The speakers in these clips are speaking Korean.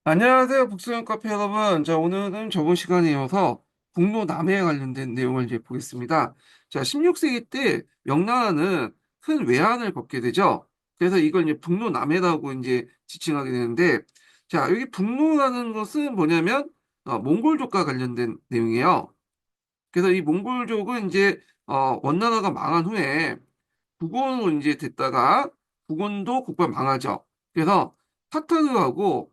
안녕하세요, 북수영 카페 여러분. 자, 오늘은 저번 시간에 이어서 북로 남해에 관련된 내용을 이제 보겠습니다. 자, 16세기 때 명나라는 큰 외환을 겪게 되죠. 그래서 이걸 이제 북로 남해라고 이제 지칭하게 되는데, 자, 여기 북로라는 것은 뭐냐면, 몽골족과 관련된 내용이에요. 그래서 이 몽골족은 이제, 원나라가 망한 후에 북원으로 이제 됐다가, 북원도 곧바로 망하죠. 그래서 타타르하고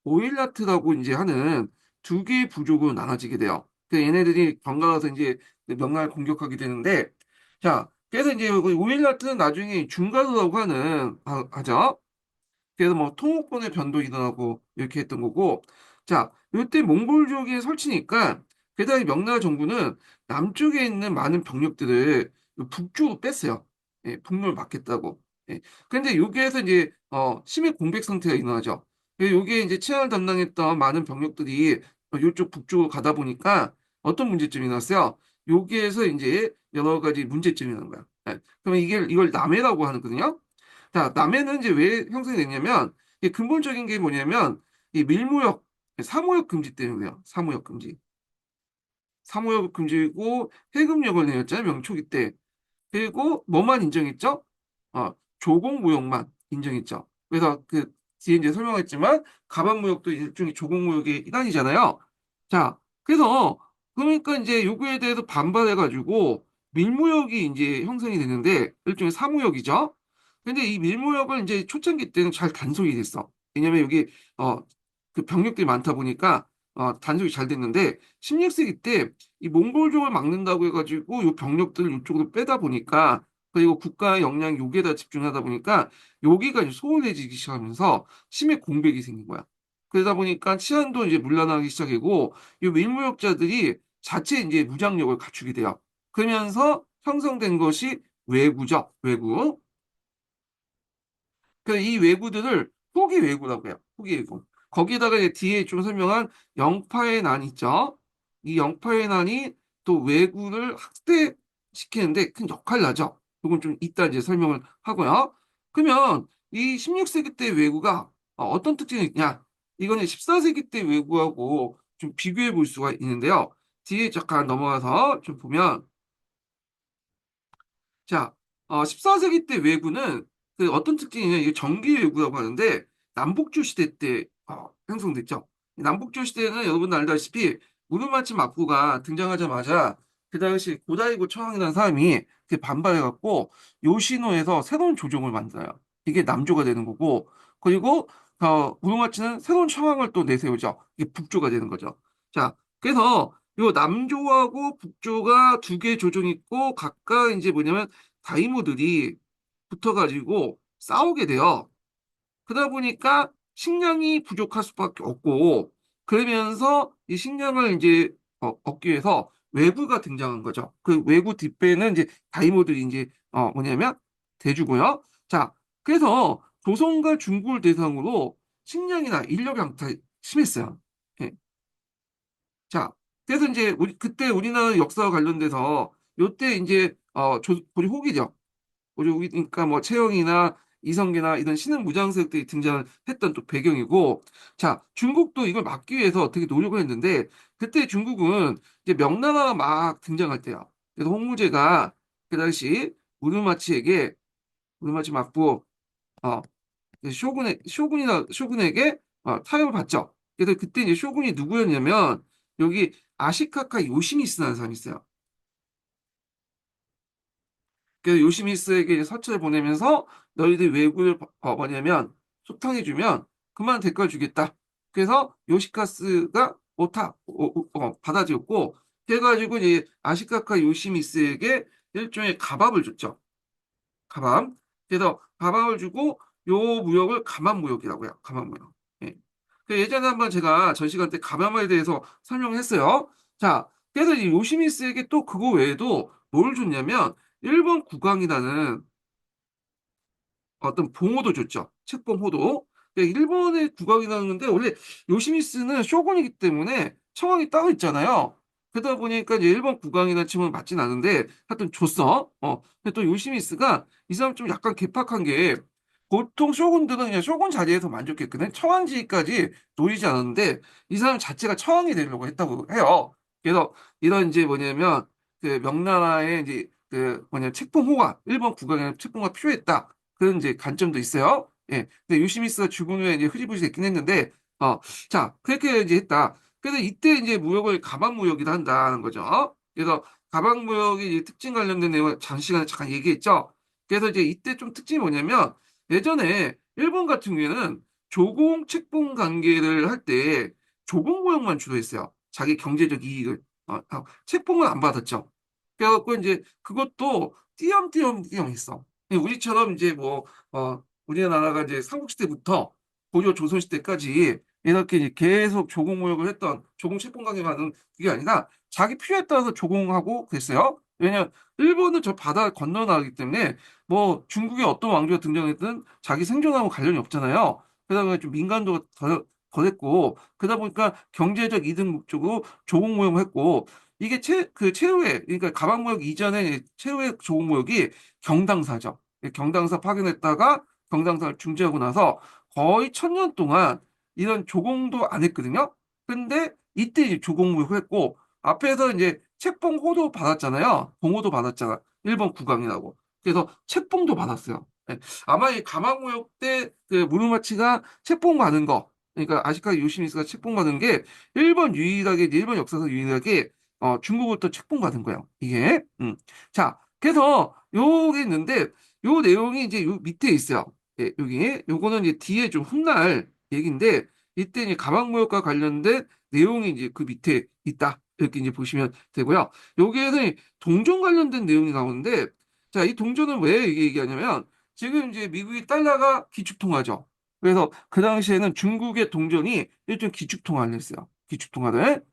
오일라트라고 이제 하는 두 개의 부족으로 나눠지게 돼요. 그 얘네들이 번갈아서 이제 명나라를 공격하게 되는데, 자, 그래서 이제 그 오일라트는 나중에 중가루라고 하죠. 그래서 뭐 통옥권의 변도 일어나고 이렇게 했던 거고, 자, 이때 몽골족이 설치니까, 게다가 이 명나라 정부는 남쪽에 있는 많은 병력들을 북쪽으로 뺐어요. 예, 북로를 막겠다고. 예. 근데 여기에서 이제 심해 공백 상태가 일어나죠. 여기에 이제 치안을 담당했던 많은 병력들이 이쪽 북쪽으로 가다 보니까 어떤 문제점이 났어요? 여기에서 이제 여러 가지 문제점이 나는 거야. 예. 그러면 이걸 남해라고 하거든요. 자, 남해는 이제 왜 형성이 됐냐면, 이 근본적인 게 뭐냐면, 이 밀무역, 사무역 금지 때문에요. 사무역 금지. 사무역 금지고, 해금역을 내렸잖아요. 명초기 때. 그리고 뭐만 인정했죠? 조공무역만 인정했죠. 그래서 그 뒤에 이제 설명했지만, 가방무역도 일종의 조공무역의 일환이잖아요. 자, 그래서, 그러니까 이제 요구에 대해서 반발해가지고, 밀무역이 이제 형성이 되는데, 일종의 사무역이죠. 근데 이 밀무역을 이제 초창기 때는 잘 단속이 됐어. 왜냐면 여기, 어, 그 병력들이 많다 보니까, 단속이 잘 됐는데, 16세기 때 이 몽골족을 막는다고 해가지고 요 병력들을 이쪽으로 빼다 보니까, 그리고 국가의 역량 여기에다 집중하다 보니까 여기가 이제 소홀해지기 시작하면서 심해 공백이 생긴 거야. 그러다 보니까 치안도 이제 문란하기 시작이고 이 밀무역자들이 자체 이제 무장력을 갖추게 돼요. 그러면서 형성된 것이 왜구죠. 왜구. 이 왜구들을 후기 왜구라고 해요. 후기 왜구. 거기다가 이제 뒤에 좀 설명한 영파의 난 있죠. 이 영파의 난이 또 왜구를 학대시키는데 큰 역할을 하죠. 이건 좀 이따 이제 설명을 하고요. 그러면 이 16세기 때 왜구가 어떤 특징이 있냐? 이거는 14세기 때 왜구하고 좀 비교해 볼 수가 있는데요. 뒤에 잠깐 넘어가서 좀 보면 자, 14세기 때 왜구는 그 어떤 특징이냐, 이게 정기 왜구라고 하는데, 남북조 시대 때 형성됐죠. 남북조 시대는 여러분 알다시피 우르마치 마포가 등장하자마자 그 당시 고다이고 처왕이라는 사람이 그 반발해갖고 요시노에서 새로운 조정을 만들어요. 이게 남조가 되는 거고, 그리고 우르마치는 새로운 처왕을 또 내세우죠. 이게 북조가 되는 거죠. 자, 그래서 요 남조하고 북조가 두 개 조정이 있고 각각 이제 뭐냐면 다이모들이 붙어가지고 싸우게 돼요. 그러다 보니까 식량이 부족할 수밖에 없고 그러면서 이 식량을 이제 얻기 위해서 외구가 등장한 거죠. 그 외구 뒷배는 이제 다이모들이 이제 뭐냐면 대주고요. 자, 그래서 조선과 중국을 대상으로 식량이나 인력 양탈이 심했어요. 예. 자, 그래서 이제 그때 우리나라 역사와 관련돼서 요때 이제 우리 호기죠. 우리 그러니까 뭐 최영이나 이성계나 이런 신흥 무장세력들이 등장했던 또 배경이고, 자, 중국도 이걸 막기 위해서 어떻게 노력을 했는데, 그때 중국은 이제 명나라가 막 등장할 때요. 그래서 홍무제가 그 당시 우르마치에게, 우르마치 맞고, 어, 쇼군에게 타협을 받죠. 그래서 그때 이제 쇼군이 누구였냐면, 여기 아시카카 요시미스라는 사람이 있어요. 그래서 요시미스에게 이제 서체를 보내면서 너희들 왜구를 뭐냐면 소탕해주면 그만 대가를 주겠다. 그래서 요시카스가 받아들였고 그래가지고 이제 아시카카 요시미스에게 일종의 가밥을 줬죠. 가밥. 그래서 가밥을 주고 요 무역을 가만무역이라고 해요. 가만무역. 예. 예전에 한번 제가 전 시간 때 가밤에 대해서 설명했어요. 자, 그래서 이 요시미스에게 또 그거 외에도 뭘 줬냐면 일본 국왕이라는 어떤 봉호도 줬죠. 책봉 호도. 일본의 국왕이라는 건데 원래 요시미스는 쇼군이기 때문에 청왕이 따로 있잖아요. 그러다 보니까 이제 일본 국왕이라는 칭호는 맞진 않은데 하여튼 줬어. 근데 또 요시미스가 이 사람 좀 약간 개팍한 게 보통 쇼군들은 그냥 쇼군 자리에서 만족했거든. 처왕지까지 노리지 않았는데 이 사람 자체가 처왕이 되려고 했다고 해요. 그래서 이런 이제 뭐냐면 그 명나라의 이제 그 뭐냐 책봉호가 일본 국왕의 책봉호가 필요했다. 그런 이제 관점도 있어요. 예. 근데 요시미스가 죽은 후에 이제 흐지부지 됐긴 했는데 자 그렇게 이제 했다. 그래서 이때 이제 무역을 가방 무역이라 한다는 거죠. 그래서 가방 무역의 이제 특징 관련된 내용을 장시간에 잠깐 얘기했죠. 그래서 이제 이때 좀 특징이 뭐냐면 예전에 일본 같은 경우에는 조공 책봉 관계를 할 때 조공 무역만 주로 했어요. 자기 경제적 이익을 책봉은 안 받았죠. 그래갖고 이제 그것도 띄엄띄엄 했어. 우리처럼 이제 뭐 우리나라가 이제 삼국시대부터 고려 조선시대까지 이렇게 이제 계속 조공무역을 했던 조공 책봉강에가는 그게 아니라 자기 필요에 따라서 조공하고 그랬어요. 왜냐면 일본은 저 바다 건너나가기 때문에 뭐 중국의 어떤 왕조가 등장했든 자기 생존하고 관련이 없잖아요. 그러다 보니까 좀 민감도가 더 됐고 그러다 보니까 경제적 이득 목적으로 조공무역을 했고 이게 그 최후의 그러니까 가방무역 이전에 최후의 조공무역이 경당사죠. 경당사 파견했다가 경당사를 중지하고 나서 거의 1000년 동안 이런 조공도 안 했거든요. 근데 이때 이제 조공무역을 했고 앞에서 이제 책봉호도 받았잖아요. 봉호도 받았잖아. 일본 국왕이라고. 그래서 책봉도 받았어요. 예. 아마 이 가마무역 때 그 무르마치가 책봉 받은 거, 그러니까 아시카 요시미스가 책봉 받은 게 일본 유일하게 일본 역사에서 유일하게 중국으로부터 책봉 받은 거예요. 이게. 자, 그래서 요게 있는데 요 내용이 이제 요 밑에 있어요. 예, 여기 요거는 이제 뒤에 좀 훗날 얘기인데 이때 이제 가방무역과 관련된 내용이 이제 그 밑에 있다. 이렇게 이제 보시면 되고요. 여기에는 동전 관련된 내용이 나오는데 자, 이 동전은 왜 얘기하냐면 지금 이제 미국이 달러가 기축통화죠. 그래서 그 당시에는 중국의 동전이 일종 기축통화를 했어요. 기축통화를.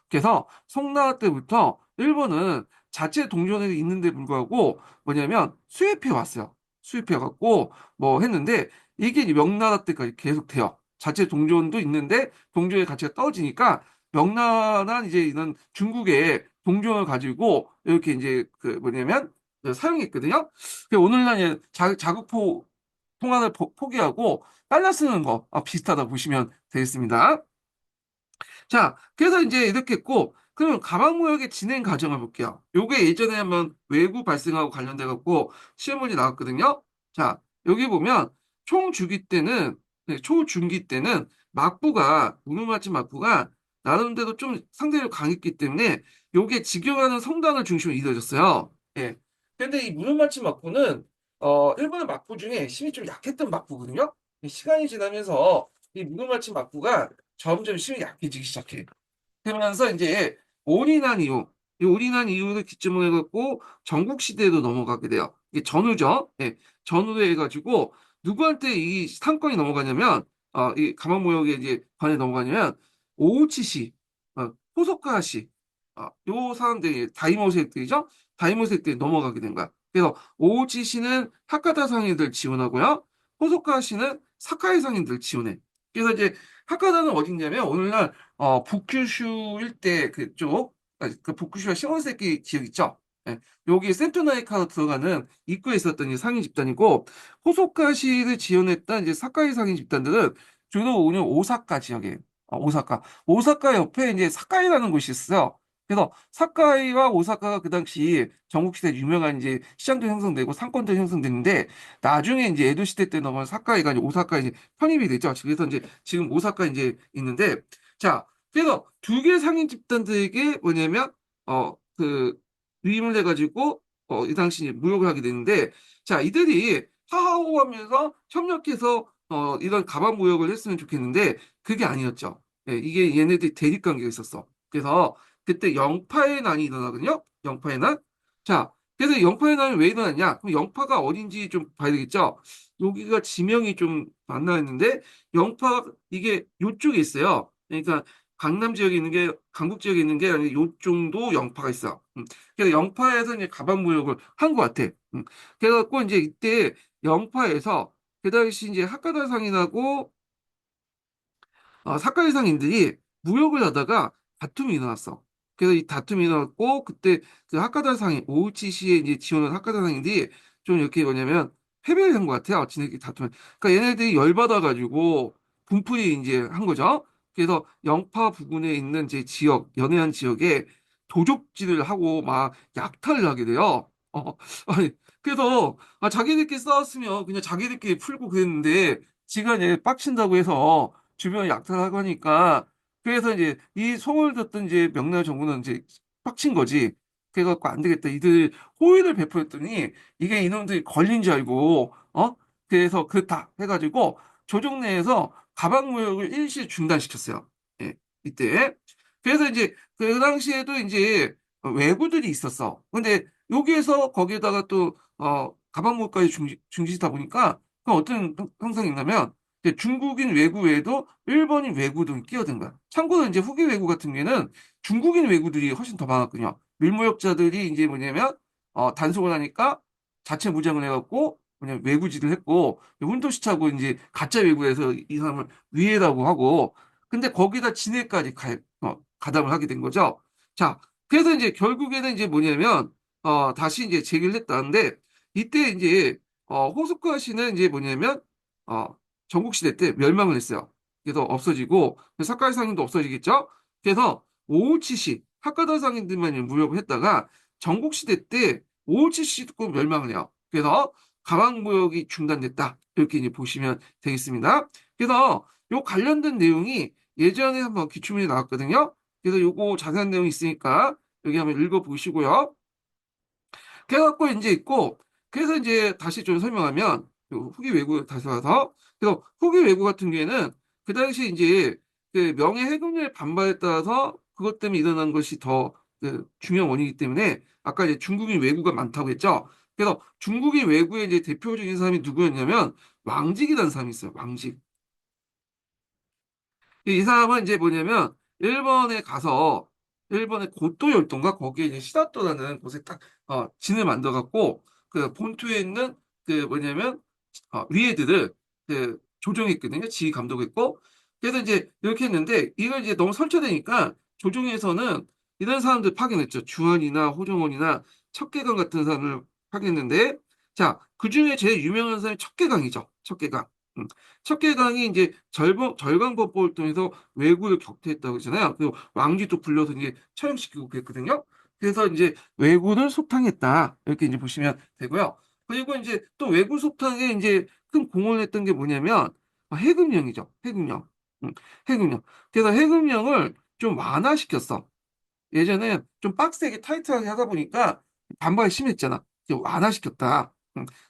그래서 송나라 때부터 일본은 자체 동전이 있는데 불구하고 뭐냐면 수입해 왔어요. 수입해 갖고 뭐 했는데 이게 이제 명나라 때까지 계속 돼요. 자체 동전도 있는데 동전의 가치가 떨어지니까 명나라 이제 이런 중국의 동전을 가지고 이렇게 이제 그 뭐냐면 사용했거든요. 오늘날 이제 자국포 통화를 포기하고 달러 쓰는 거 비슷하다 보시면 되겠습니다. 자, 그래서 이제 이렇게 했고, 그럼 가방무역의 진행 과정을 볼게요. 요게 예전에 한번 외구 발생하고 관련돼 갖고 시험 문제 나왔거든요. 자, 여기 보면 총주기 때는 네, 초중기 때는 막부가 우르마치 막부가 나름대로 좀 상대적으로 강했기 때문에 요게 직영하는 성단을 중심으로 이루어졌어요. 예. 근데 이 무르마치 막부는 일본의 막부 중에 힘이 좀 약했던 막부거든요. 시간이 지나면서 이 무르마치 막부가 점점 힘이 약해지기 시작해. 그러면서 이제 올인한 이후, 이 올인한 이후를 기점으로 해갖고 전국 시대로 넘어가게 돼요. 이게 전후죠. 예, 전후로 해가지고 누구한테 이 상권이 넘어가냐면, 이 가마무역에 이제 관에 넘어가냐면 오우치시, 호소카시, 요 사람들이 다이모색들이죠. 다이모색들이 넘어가게 된 거야. 그래서 오우치시는 하카다 상인들 지원하고요. 호소카시는 사카이 상인들 지원해. 그래서 이제 하카다는 어딨냐면 오늘날 북큐슈 일대 그쪽 그 북큐슈와 시몬세키 지역 있죠? 예, 여기 센토나이카로 들어가는 입구에 있었던 이 상인 집단이고 호소카시를 지원했던 이제 사카이 상인 집단들은 주로 오는 오사카 지역에 오사카 옆에 이제 사카이라는 곳이 있어요. 그래서 사카이와 오사카가 그 당시 전국시대 유명한 이제 시장도 형성되고 상권도 형성됐는데 나중에 이제 에도 시대 때 넘어간 사카이가 이제 오사카 이제 편입이 됐죠. 그래서 이제 지금 오사카 이제 있는데 자 그래서 두 개 상인 집단들에게 뭐냐면 그 위임을 해가지고 이 당시 이제 무역을 하게 되는데 자 이들이 하하호하면서 협력해서 이런 가방 무역을 했으면 좋겠는데 그게 아니었죠. 예, 이게 얘네들이 대립 관계가 있었어. 그래서 그때 영파의 난이 일어나거든요. 영파의 난. 자, 그래서 영파의 난이 왜 일어났냐? 그럼 영파가 어딘지 좀 봐야 되겠죠. 여기가 지명이 좀 안 나왔는데 영파 이게 요쪽에 있어요. 그러니까 강남 지역에 있는 게 강북 지역에 있는 게 아니라 요정도 영파가 있어. 그래서 영파에서 이제 가방 무역을 한 것 같아. 그래갖고 이제 이때 영파에서 그 당시 이제 학가다 상인하고 사카이 상인들이 무역을 하다가 다툼이 일어났어. 그래서 이 다툼이 일어났고 그때 그 하카다 상인 오우치 시에 이제 지원한 하카다 상인들이 좀 이렇게 뭐냐면 패배를 한 것 같아요. 지네끼리 다투면. 그러니까 얘네들이 열받아가지고 분풀이 이제 한 거죠. 그래서 영파 부근에 있는 이제 지역, 연해안 지역에 도적질을 하고 막 약탈을 하게 돼요. 아니, 그래서 자기들끼리 싸웠으면 그냥 자기들끼리 풀고 그랬는데 지가 이제 빡친다고 해서 주변에 약탈하고 하니까 그래서 이제 이 소문을 듣던 이제 명나라 정부는 이제 빡친 거지. 그래갖고 안 되겠다. 이들 호의를 베풀었더니 이게 이놈들이 걸린 줄 알고 그래서 그다 해가지고 조정 내에서 가방무역을 일시 중단시켰어요. 예, 이때. 그래서 이제 그 당시에도 이제 왜구들이 있었어. 근데 여기에서 거기에다가 또 가방무역까지 중지시다 보니까 그 어떤 형상이 있냐면 이제 중국인 왜구 외에도 일본인 왜구도 끼어든 거야. 참고로 이제 후기 왜구 같은 경우에는 중국인 왜구들이 훨씬 더 많았거든요. 밀무역자들이 이제 뭐냐면 단속을 하니까 자체 무장을 해갖고 그냥 외구지를 했고 훈도시차고 이제 가짜 외구에서 이 사람을 위해라고 하고 근데 거기다 진해까지 가담을 하게 된 거죠. 자, 그래서 이제 결국에는 이제 뭐냐면 다시 이제 제기를 했다는데 이때 이제 호숫가 시는 이제 뭐냐면 어, 전국시대 때 멸망을 했어요. 그래서 없어지고 사카이 상인도 없어지겠죠. 그래서 오우치시 하카다 상인들만 무역을 했다가 전국시대 때 오우치시도 멸망을 해요. 그래서 가방무역이 중단됐다. 이렇게 이제 보시면 되겠습니다. 그래서 요 관련된 내용이 예전에 한번 기출문제 나왔거든요. 그래서 요거 자세한 내용이 있으니까 여기 한번 읽어보시고요. 그래갖고 이제 있고, 그래서 이제 다시 좀 설명하면, 요 후기 외구 다시 와서, 그래서 후기 외구 같은 경우에는 그 당시 이제 그 명예 해금률 반발에 따라서 그것 때문에 일어난 것이 더그 중요한 원인이기 때문에 아까 이제 중국인 외구가 많다고 했죠. 그래서 중국인 외구의 이제 대표적인 사람이 누구였냐면 왕직이라는 사람이 있어요. 왕직. 이 사람은 이제 뭐냐면 일본에 가서 일본의 고토 열도인가 거기에 이제 시다토라는 곳에 딱 진을 만들어 갖고 그 본토에 있는 그 뭐냐면 위에들을 그 조종했거든요. 지휘 감독했고 그래서 이제 이렇게 했는데 이걸 이제 너무 설치되니까 조종에서는 이런 사람들 파견했죠. 주한이나 호정원이나 척계강 같은 사람을 파견했는데 자, 그중에 제일 유명한 사람이 척계강이죠. 척계강. 척계강이 이제 절강법보를 통해서 왜구를 격퇴했다고 했잖아요. 그리고 왕쥐도 불러서 이제 처형시키고 그랬거든요. 그래서 이제 왜구를 속탕했다. 이렇게 이제 보시면 되고요. 그리고 이제 또 왜구 속탕에 이제 큰 공헌을 했던 게 뭐냐면 해금령이죠. 해금령. 해금령. 그래서 해금령을 좀 완화시켰어. 예전에 좀 빡세게 타이트하게 하다 보니까 반발이 심했잖아. 이제 완화시켰다.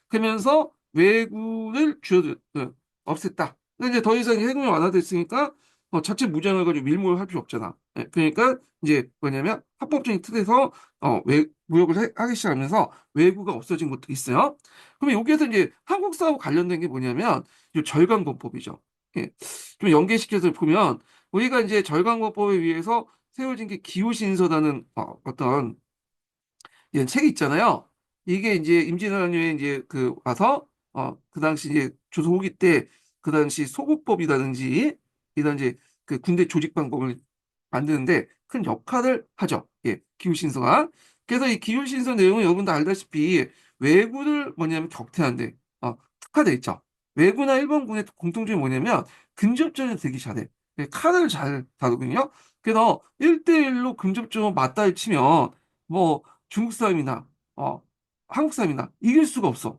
그러면서 왜구를 없앴다. 근데 이제 더 이상 해군이 완화됐으니까 자체 무장을 가지고 밀무를 할 필요 없잖아. 예, 그러니까 이제 뭐냐면 합법적인 틀에서 무역을 하기 시작하면서 왜구가 없어진 것도 있어요. 그러면 여기에서 이제 한국 사하고 관련된 게 뭐냐면 이 절강권법이죠. 예, 좀 연계시켜서 보면 우리가 이제 절강권법에 의해서 세워진 게 기후신서라는 어떤 이런 책이 있잖아요. 이게 이제 임진왜란에 이제 그 와서 그 당시 이제 조선 후기 때 그 당시 소국법이라든지 이런 이제 그 군대 조직 방법을 만드는데 큰 역할을 하죠. 예, 기후신서가. 그래서 이 기후신서 내용은 여러분도 알다시피 왜구를 뭐냐면 격퇴하는데 특화돼 있죠. 왜구나 일본군의 공통점이 뭐냐면 근접전을 되게 잘해. 예, 칼을 잘 다루거든요. 그래서 1대1로 근접전을 맞다를 치면 뭐 중국 사람이나 한국 사람이나 이길 수가 없어.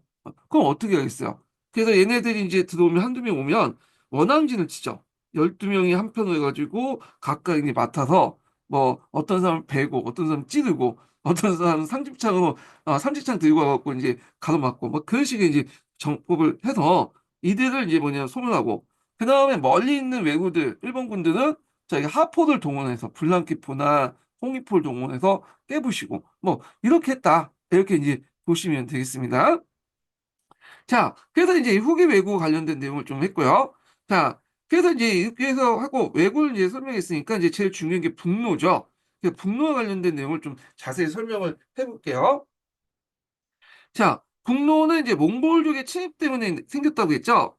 그럼 어떻게 하겠어요? 그래서 얘네들이 이제 들어오면 한두 명 오면 원앙진을 치죠. 12명이 한 편을 해가지고 각각 이제 맡아서 뭐 어떤 사람은 베고 어떤 사람은 찌르고 어떤 사람은 상집창으로 삼집창 들고 와갖고 이제 가로막고 뭐 그런 식의 이제 정법을 해서 이들을 이제 뭐냐 소멸하고 그 다음에 멀리 있는 왜구들 일본군들은 저희 하포를 동원해서 불량기포나 홍위포를 동원해서 깨부시고 뭐 이렇게 했다 이렇게 이제 보시면 되겠습니다. 자, 그래서 이제 후기 왜구 관련된 내용을 좀 했고요. 자, 그래서 이제 이렇게 해서 하고 왜구를 이제 설명했으니까 이제 제일 중요한 게 북로죠. 그 북로와 관련된 내용을 좀 자세히 설명을 해볼게요. 자, 북로는 이제 몽골족의 침입 때문에 생겼다고 했죠.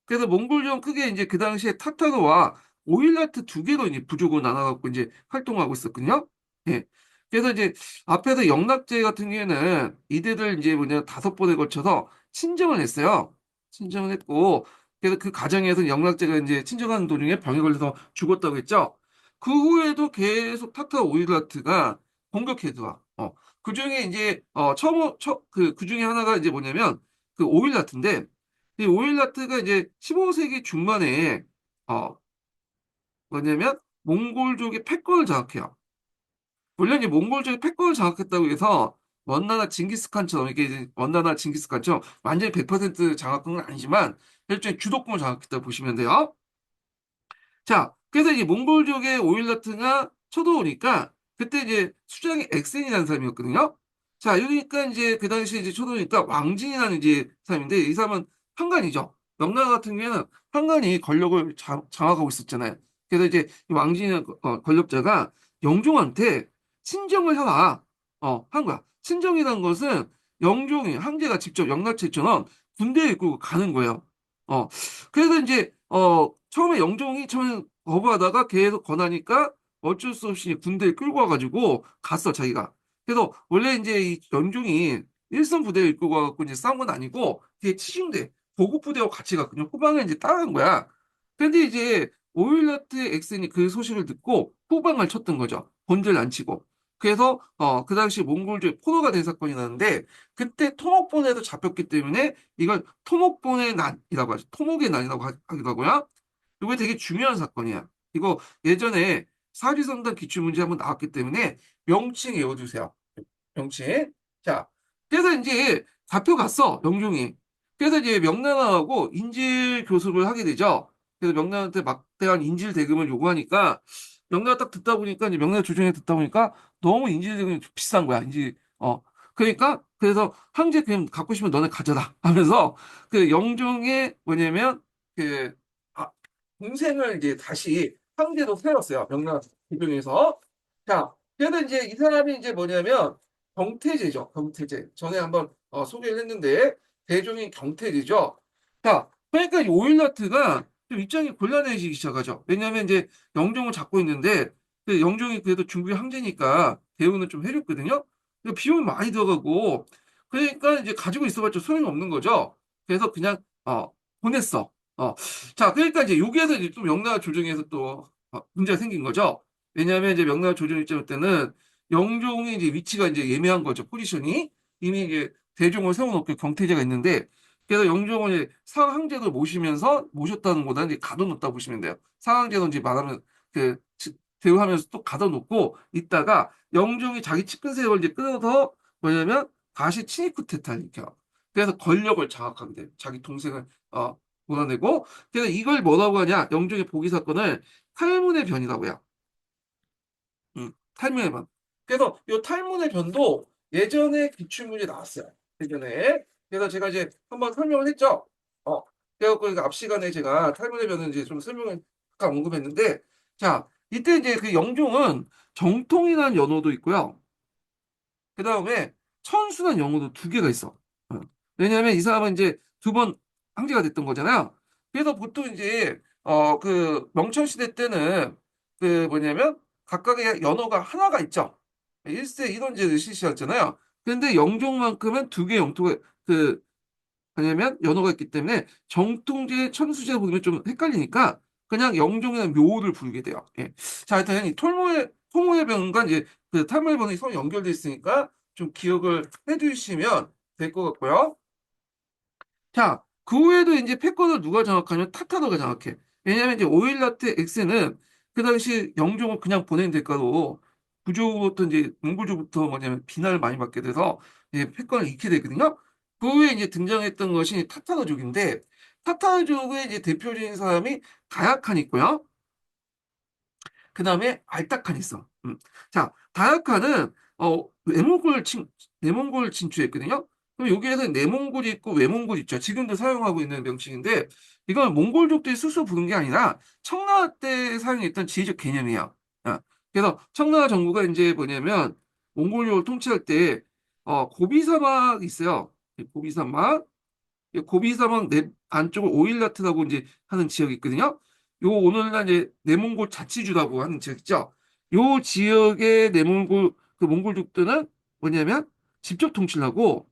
그래서 몽골족은 크게 이제 그 당시에 타타르와 오일라트 두 개로 이제 부족을 나눠갖고 이제 활동하고 있었거든요. 예. 그래서 이제 앞에서 영락제 같은 경우에는 이들을 이제 뭐냐 5번에 걸쳐서 친정을 했어요. 친정을 했고, 그래서 그 가정에서 영락제가 이제 친정하는 도중에 병에 걸려서 죽었다고 했죠. 그 후에도 계속 타타 오일라트가 공격해 들어와. 그 중에 이제, 그 중에 하나가 이제 뭐냐면, 그 오일라트인데, 이 오일라트가 이제 15세기 중반에, 어, 뭐냐면, 몽골족의 패권을 장악해요. 물론 이 몽골족이 패권을 장악했다고 해서 원나라 징기스칸처럼 이게 이제 원나라 징기스칸처럼 완전히 100% 장악한 건 아니지만 일종의 주도권을 장악했다고 보시면 돼요. 자, 그래서 이제 몽골족의 오일라트가 쳐들어오니까 그때 이제 수장이 엑센이라는 사람이었거든요. 자, 이러니까 이제 그 당시에 이제 쳐들어오니까 왕진이라는 이제 사람인데 이 사람은 판관이죠. 명나라 같은 경우에는 판관이 권력을 장악하고 있었잖아요. 그래서 이제 이 왕진의 권력자가 영종한테 친정을 해라. 한 거야. 친정이라는 것은 영종이 황제가 직접 영락제처럼 군대에 이끌고 가는 거예요. 어, 그래서 이제 처음에 영종이 처음에 거부하다가 계속 권하니까 어쩔 수 없이 군대에 끌고 와가지고 갔어 자기가. 그래서 원래 이제 이 영종이 일선 부대를 이끌고 와갖고 이제 싸운 건 아니고 뒤에 치중대 보급 부대와 같이 갔거든요. 후방에 이제 따라간 거야. 근데 이제 오일라트 엑센이 그 소식을 듣고 후방을 쳤던 거죠. 본대를 안 치고. 그래서 그 당시 몽골족의 포로가 된 사건이 나는데 그때 토목본에도 잡혔기 때문에 이걸 토목본의 난이라고 하죠. 토목의 난이라고 하기도 하고요. 이게 되게 중요한 사건이야. 이거 예전에 사리선단 기출문제 한번 나왔기 때문에 명칭 외워두세요. 명칭. 자, 그래서 이제 잡혀갔어, 영종이. 그래서 이제 명나라하고 인질 교섭을 하게 되죠. 그래서 명나라한테 막대한 인질 대금을 요구하니까 명나라 딱 듣다 보니까 이제 명나라 조정에 듣다 보니까 너무 인질 대금이 비싼 거야. 그러니까 그래서 황제 그냥 갖고 싶으면 너네 가져라 하면서 그 영종의 뭐냐면 그 아, 동생을 이제 다시 황제로 세웠어요. 명나라 대변에서. 자, 그래서 이제 이 사람이 이제 뭐냐면 경태제죠. 경태제. 전에 한번 소개를 했는데 대종인 경태제죠. 자, 그러니까 이 오일라트가 좀 입장이 곤란해지기 시작하죠. 왜냐하면 이제 영종을 잡고 있는데 그 영종이 그래도 중국의 황제니까 대우는 좀 해줬거든요. 그러니까 비용이 많이 들어가고 그러니까 이제 가지고 있어봤자 소용이 없는 거죠. 그래서 그냥 보냈어. 자, 그러니까 이제 여기에서 이제 또 명나라 조정에서 또 문제가 생긴 거죠. 왜냐하면 이제 명나라 조정 입장 때는 영종의 이제 위치가 이제 예매한 거죠. 포지션이 이미 이제 대종을 세워놓고 경태제가 있는데 그래서 영종은 이제 상황제도 모시면서 모셨다는 것보다 이제 가둬놓다 보시면 돼요. 상황제도 이제 말하면 그 대우하면서 또 가둬놓고 있다가 영종이 자기 측근 세력을 이제 끊어서 뭐냐면 다시 친위 쿠데타를 일으켜. 그래서 권력을 장악하게 돼요. 자기 동생을 몰아내고 그래서 이걸 뭐라고 하냐? 영종의 복위 사건을 탈문의 변이라고 해요. 탈문의 변. 그래서 이 탈문의 변도 예전에 기출문제 나왔어요. 예전에. 그래서 제가 이제 한번 설명을 했죠. 어, 그래갖고 앞 시간에 제가 탈문의 변은 이제 좀 설명을 잠깐 언급했는데, 자, 이때 이제 그 영종은 정통이라는 연호도 있고요. 그 다음에 천수란 영어도 두 개가 있어. 어. 왜냐하면 이 사람은 이제 두 번 황제가 됐던 거잖아요. 그래서 보통 이제 그 명천 시대 때는 그 뭐냐면 각각의 연호가 하나가 있죠. 일세 일원제를 실시했잖아요. 그런데 영종만큼은 두 개의 영토가 그 왜냐면 연호가 있기 때문에 정통제 천수제 부르면 좀 헷갈리니까 그냥 영종이라는 묘를 부르게 돼요. 예. 자, 하여튼 이 토모의 병과 이제 그 탈모의 병이 서로 연결돼 있으니까 좀 기억을 해두시면 될 것 같고요. 자, 그 후에도 이제 패권을 누가 장악하냐면 타타르가 장악해. 왜냐하면 이제 오일라트 X는 그 당시 영종을 그냥 보낸 대가로 부조부터 이제 몽골족부터 뭐냐면 비난을 많이 받게 돼서 이제 패권을 잃게 되거든요. 그 후에 이제 등장했던 것이 타타르족인데 타타르족의 이제 대표적인 사람이 가야칸 있고요. 그 다음에 알타칸 있어. 자, 다야칸은 내몽골 진출했거든요. 그럼 여기에서 내몽골이 있고 외몽골이 있죠. 지금도 사용하고 있는 명칭인데 이건 몽골족들이 스스로 부른 게 아니라 청나라 때 사용했던 지리적 개념이에요. 그래서 청나라 정부가 이제 뭐냐면 몽골족을 통치할 때 고비 사막 있어요. 이 고비 사막. 이 고비 사막 안쪽을 오일라트라고 이제 하는 지역이 있거든요. 요 오늘날 이제 내몽골 자치주라고 하는 지역 있죠. 요 지역의 내몽골 그 몽골족들은 뭐냐면 직접 통치를 하고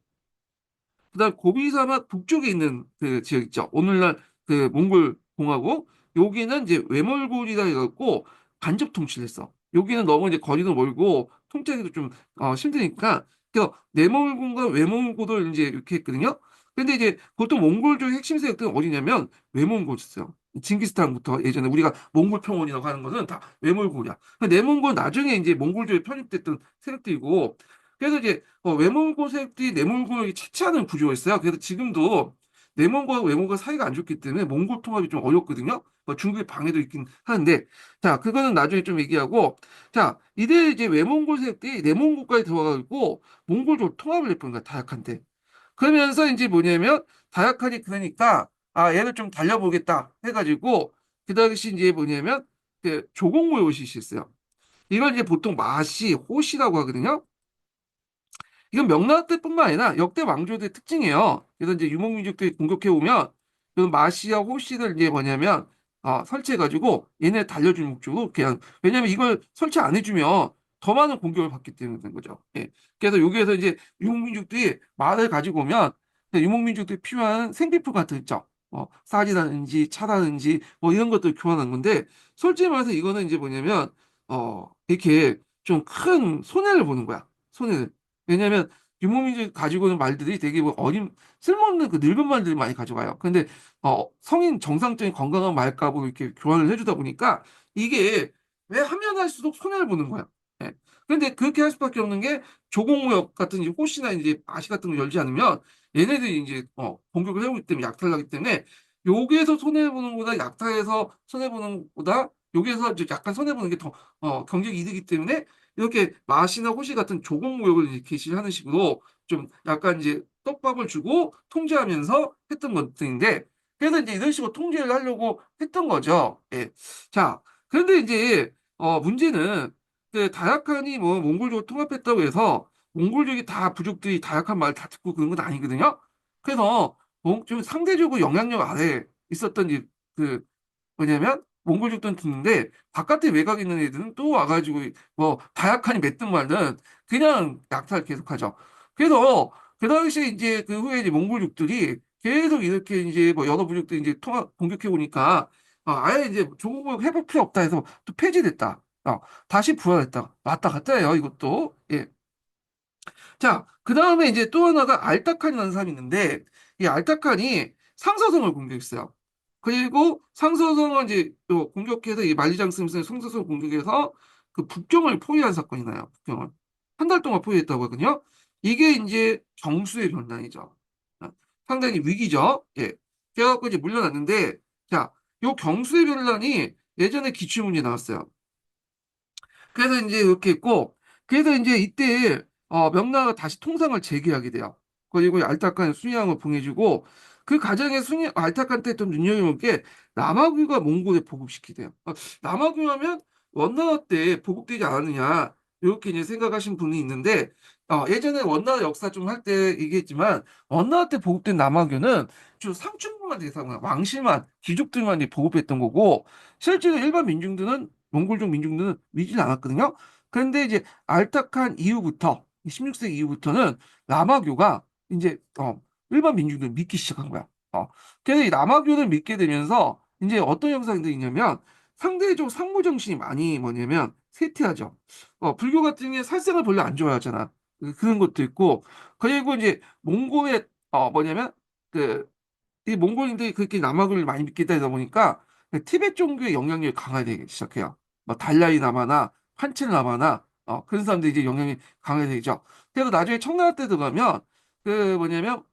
그다음 고비 사막 북쪽에 있는 그 지역 있죠. 오늘날 그 몽골 공화국 여기는 이제 외몰골이라 해갖고 간접 통치를 했어. 여기는 너무 이제 거리도 멀고 통제하기도 좀 힘드니까 그래서 내몽골과 외몽골을 이제 이렇게 했거든요. 근데 이제 보통 몽골족 핵심 세력들은 어디냐면 외몽골이었어요. 징기스탄부터 예전에 우리가 몽골 평원이라고 하는 것은 다 외몽골이야. 내몽골 나중에 이제 몽골족에 편입됐던 세력들이고 그래서 이제 외몽골 세력들이 내몽골을 차치하는 구조가 있어요. 그래서 지금도 내몽골과 외몽골 사이가 안 좋기 때문에 몽골 통합이 좀 어렵거든요. 중국의 방해도 있긴 하는데 자 그거는 나중에 좀 얘기하고 자 이때 이제 외몽골 세력들이 내몽골까지 들어가고 몽골족 통합을 했던 거야 다약한테. 그러면서 이제 뭐냐면 다약한이 그러니까 아 얘를 좀 달려보겠다 해가지고 그 당시 이제 뭐냐면 그 조공모의 옷이 있어요. 이걸 이제 보통 마시, 호시라고 하거든요. 이건 명나라 때뿐만 아니라 역대 왕조들의 특징이에요. 그래서 이제 유목민족들이 공격해 오면 그 마시아 호시를 이제 뭐냐면 설치해가지고 얘네 달려주는 목적으로 그냥 왜냐면 이걸 설치 안 해주면 더 많은 공격을 받기 때문에 그런 거죠. 예. 그래서 여기에서 이제 유목민족들이 말을 가지고 오면 그 유목민족들이 필요한 생필품 같은 거 있죠. 쌀이라든지 차라든지 뭐 이런 것들 교환한 건데 솔직히 말해서 이거는 이제 뭐냐면 이렇게 좀 큰 손해를 보는 거야. 손해를. 왜냐면 유목민족이 가지고 있는 말들이 되게 뭐 쓸모없는 그 늙은 말들을 많이 가져가요. 근데 성인 정상적인 건강한 말값으로 이렇게 교환을 해주다 보니까 이게 왜 하면 할수록 손해를 보는 거야. 예. 근데 그렇게 할 수밖에 없는 게 조공무역 같은 이제 호시나 이제 아시 같은 거 열지 않으면 얘네들이 이제 공격을 해오기 때문에 약탈을 하기 때문에 여기에서 손해 보는 거보다 약탈에서 손해 보는 거보다 여기에서 이제 약간 손해 보는 게 더 경쟁 이득이기 때문에 이렇게 마시나 호시 같은 조공무역을 이제 개시하는 식으로 좀 약간 이제 떡밥을 주고 통제하면서 했던 것들인데 그래서 이제 이런 식으로 통제를 하려고 했던 거죠. 예. 자, 그런데 이제 문제는 그 다약한이 뭐 몽골족을 통합했다고 해서 몽골족이 다 부족들이 다약한 말 다 듣고 그런 건 아니거든요. 그래서 좀 상대적으로 영향력 아래 있었던 이제 그 뭐냐면 몽골족들은 듣는데 바깥에 외곽에 있는 애들은 또 와가지고 뭐 다약하니 맺든 말든 그냥 약탈 계속하죠. 그래서 그 당시에 이제 그 후에 이제 몽골족들이 계속 이렇게 이제 뭐 여러 부족들이 이제 통합 공격해 오니까 아예 이제 조국무역 해볼 필요 없다 해서 또 폐지됐다. 다시 부활했다. 왔다 갔다 해요, 이것도. 예. 자, 그 다음에 이제 또 하나가 알타칸이라는 사람이 있는데, 이 알타칸이 상서성을 공격했어요. 그리고 상서성을 이제 또 공격해서 이 만리장성에서 상서성을 공격해서 그 북경을 포위한 사건이 나요. 북경을. 한 달 동안 포위했다고 하거든요. 이게 이제 경수의 변란이죠. 아, 상당히 위기죠. 예. 그래갖고 이제 물러났는데, 자, 요 경수의 변란이 예전에 기출문제 나왔어요. 그래서 이제 이렇게 했고, 그래서 이제 이때 명나라가 다시 통상을 재개하게 돼요. 그리고 알타칸 순양을 봉해주고 그 과정에 알타칸 때 좀 눈여겨볼 게 남아귀가 몽골에 보급시키대요. 남아귀 하면 원나라 때 보급되지 않았느냐 이렇게 이제 생각하신 분이 있는데 예전에 원나라 역사 좀 할 때 얘기했지만 원나라 때 보급된 남아귀는 주로 상층부만 대상으로 왕실만 귀족들만 이제 보급했던 거고 실제로 일반 민중들은 몽골족 민중들은 믿지 않았거든요. 그런데 이제 알타칸 이후부터 16세기 이후부터는 라마교가 이제 일반 민중들 믿기 시작한 거야. 그래서 이 라마교를 믿게 되면서 이제 어떤 현상들이 있냐면 상대적 상무 정신이 많이 뭐냐면 쇠퇴하죠. 불교 같은 게 살생을 별로 안 좋아하잖아. 그런 것도 있고 그리고 이제 몽골의 뭐냐면 그 이 몽골인들이 그렇게 남아교를 많이 믿게 되다 보니까 티베트 종교의 영향력이 강화되기 시작해요. 뭐 달라이 라마나 판체 라마나 그런 사람들이 이제 영향이 강화되죠. 그래서 나중에 청나라 때 들어가면 그 뭐냐면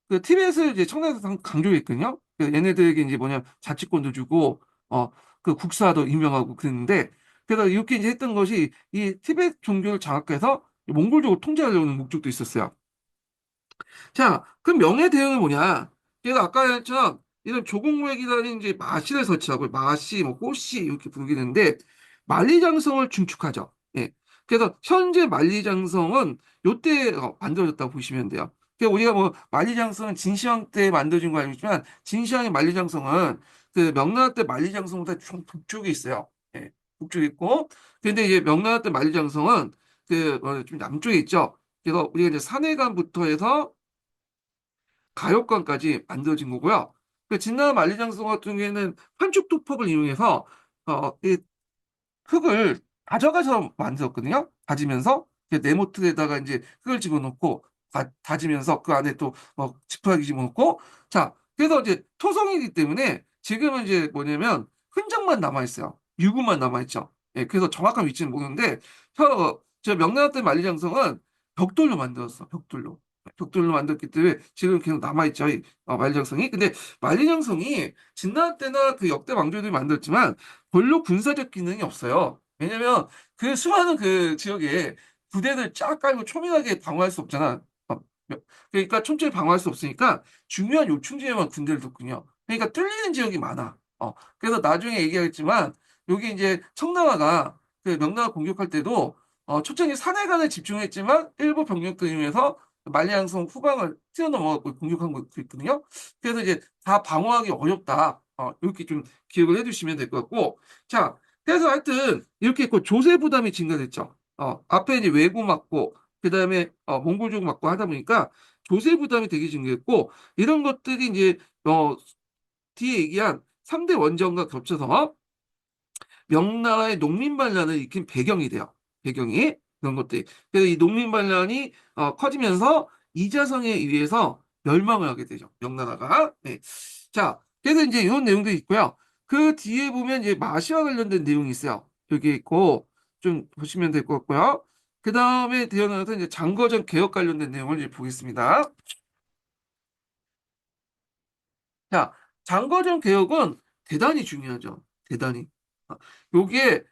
그 티베트를 이제 청나라에서 강조했거든요. 그래서 얘네들에게 이제 뭐냐면 자치권도 주고 그 국사도 임명하고 그랬는데 그래서 이렇게 이제 했던 것이 이 티베트 종교를 장악해서 몽골족을 통제하려는 목적도 있었어요. 자, 그럼 명예 대응은 뭐냐? 그래서 아까 했처럼 이런 조공무역이라는 이제 마시를 설치하고 마시, 뭐 호시 이렇게 부르기는데 만리장성을 중축하죠. 예. 그래서 현재 만리장성은 요때 만들어졌다고 보시면 돼요. 그러니까 우리가 뭐 만리장성은 진시황 때 만들어진 거 알지만 진시황의 만리장성은 그 명나라 때 만리장성보다 좀 북쪽에 있어요. 예. 북쪽에 있고 근데 이제 명나라 때 만리장성은 그 좀 남쪽에 있죠. 그래서 우리가 이제 산해관부터 해서 가역관까지 만들어진 거고요. 그 진나라 만리장성 같은 경우에는 판촉도법을 이용해서 이 흙을 다져가서 만들었거든요. 다지면서 네모틀에다가 이제 흙을 집어넣고 다지면서 그 안에 또 지푸라기 집어넣고 자 그래서 이제 토성이기 때문에 지금은 이제 뭐냐면 흔적만 남아 있어요. 유구만 남아 있죠. 예, 그래서 정확한 위치는 모르는데 저 명나라 때 만리장성은 벽돌로 만들었어. 벽돌로 만들었기 때문에 지금 계속 남아 있죠. 이 만리장성이. 근데 만리장성이 진나라 때나 그 역대 왕조들이 만들었지만 별로 군사적 기능이 없어요. 왜냐면 그 수많은 그 지역에 부대를 쫙 깔고 초민하게 방어할 수 없잖아. 어, 그러니까 총체를 방어할 수 없으니까 중요한 요충지에만 군대를 뒀군요. 그러니까 뚫리는 지역이 많아. 그래서 나중에 얘기하겠지만 여기 이제 청나라가 그 명나라 공격할 때도 초창기 산해간에 집중했지만 일부 병력들 이용해서 만리장성 후방을 뛰어넘어가고 공격한 것도 있거든요. 그래서 이제 다 방어하기 어렵다. 이렇게 좀 기억을 해두시면 될 것 같고 자, 그래서 하여튼 이렇게 있고 조세 부담이 증가됐죠. 앞에 이제 외고 맞고 그다음에 몽골족 맞고 하다 보니까 조세 부담이 되게 증가했고 이런 것들이 이제 뒤에 얘기한 3대 원정과 겹쳐서 명나라의 농민반란을 일으킨 배경이 돼요. 배경이 그런 것들이. 그래서 이 농민반란이 커지면서 이자성에 의해서 멸망을 하게 되죠. 명나라가. 네. 자, 그래서 이제 이런 내용도 있고요. 그 뒤에 보면 이제 마시와 관련된 내용이 있어요. 여기 있고 좀 보시면 될 것 같고요. 그 다음에 되어나가서 이제 장거전 개혁 관련된 내용을 이제 보겠습니다. 자, 장거정 개혁은 대단히 중요하죠. 대단히. 어, 요게,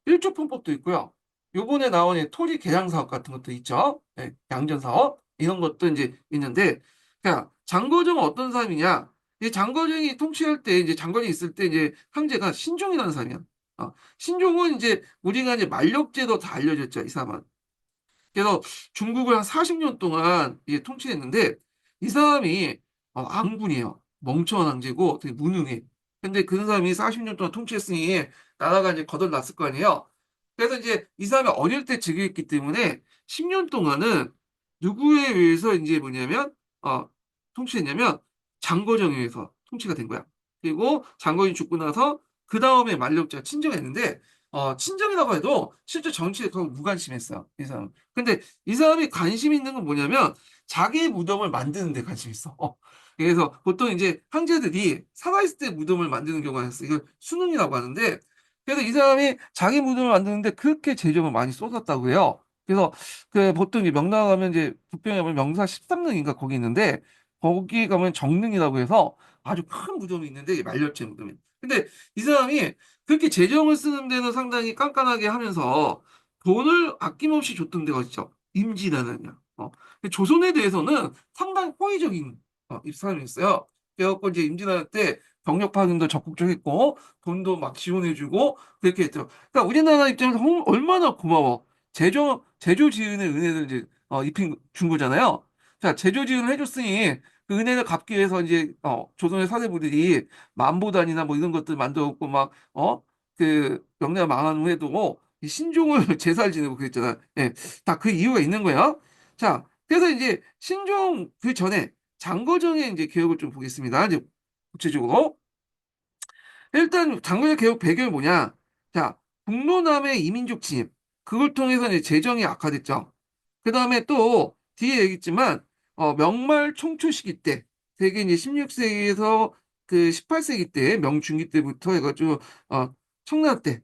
일조폰법도 있고요. 요번에 나온 이 토지 개량 사업 같은 것도 있죠. 예, 양전 사업. 이런 것도 이제 있는데, 자, 장거정은 어떤 사람이냐? 이 장거정이 통치할 때, 이제 장거정이 있을 때, 이제 황제가 신종이라는 사람이야. 신종은 이제 우리가 이제 만력제도 다 알려졌죠. 이 사람은. 그래서 중국을 한 40년 동안 이제 통치했는데 이 사람이 앙군이에요. 멍청한 황제고 되게 무능해. 근데 그 사람이 40년 동안 통치했으니 나라가 이제 거덜났을 거 아니에요. 그래서 이제 이 사람이 어릴 때 즉위했기 때문에 10년 동안은 누구에 의해서 이제 뭐냐면 통치했냐면 장거정에 의해서 통치가 된 거야. 그리고 장거정이 죽고 나서 그 다음에 만력제가 친정했는데 친정이라고 해도 실제 정치에 거의 무관심했어요. 이 사람. 근데 이 사람이 관심 있는 건 뭐냐면 자기 무덤을 만드는 데 관심 있어. 그래서 보통 이제 황제들이 살아있을 때 무덤을 만드는 경우가 있어. 이걸 수능이라고 하는데 그래서 이 사람이 자기 무덤을 만드는데 그렇게 재정을 많이 쏟았다고 해요. 그래서 그 보통 이제 명나라 가면 이제 북경에 가면 명사 13능인가 거기 있는데 거기 가면 정릉이라고 해서 아주 큰 무덤이 있는데 말년제 무덤이. 근데 이 사람이 그렇게 재정을 쓰는 데는 상당히 깐깐하게 하면서 돈을 아낌없이 줬던 데가 있죠. 임진왜란이야. 조선에 대해서는 상당히 호의적인 사람이었어요. 그래갖고 이제 임진왜란 때 병력 파견도 적극적으로 했고 돈도 막 지원해주고 그렇게 했죠. 그러니까 우리나라 입장에서 얼마나 고마워. 제조 지은의 은혜를 이제 입힌 준 거잖아요. 자, 제조 지은을 해줬으니 그 은혜를 갚기 위해서 이제 조선의 사대부들이 만보단이나 뭐 이런 것들 만들었고 막 그 명나라 망한 후에도 이 신종을 제사를 지내고 그랬잖아. 예, 다 그 이유가 있는 거야. 자, 그래서 이제 신종 그 전에 장거정의 이제 개혁을 좀 보겠습니다. 이제 구체적으로. 일단 장거정 개혁 배경이 뭐냐? 자, 북로남의 이민족 진입. 그걸 통해서 이제 재정이 악화됐죠. 그 다음에 또 뒤에 얘기했지만 명말 총초 시기 때 되게 이제 16세기에서 그 18세기 때 명중기 때부터 해가지고 청나라 때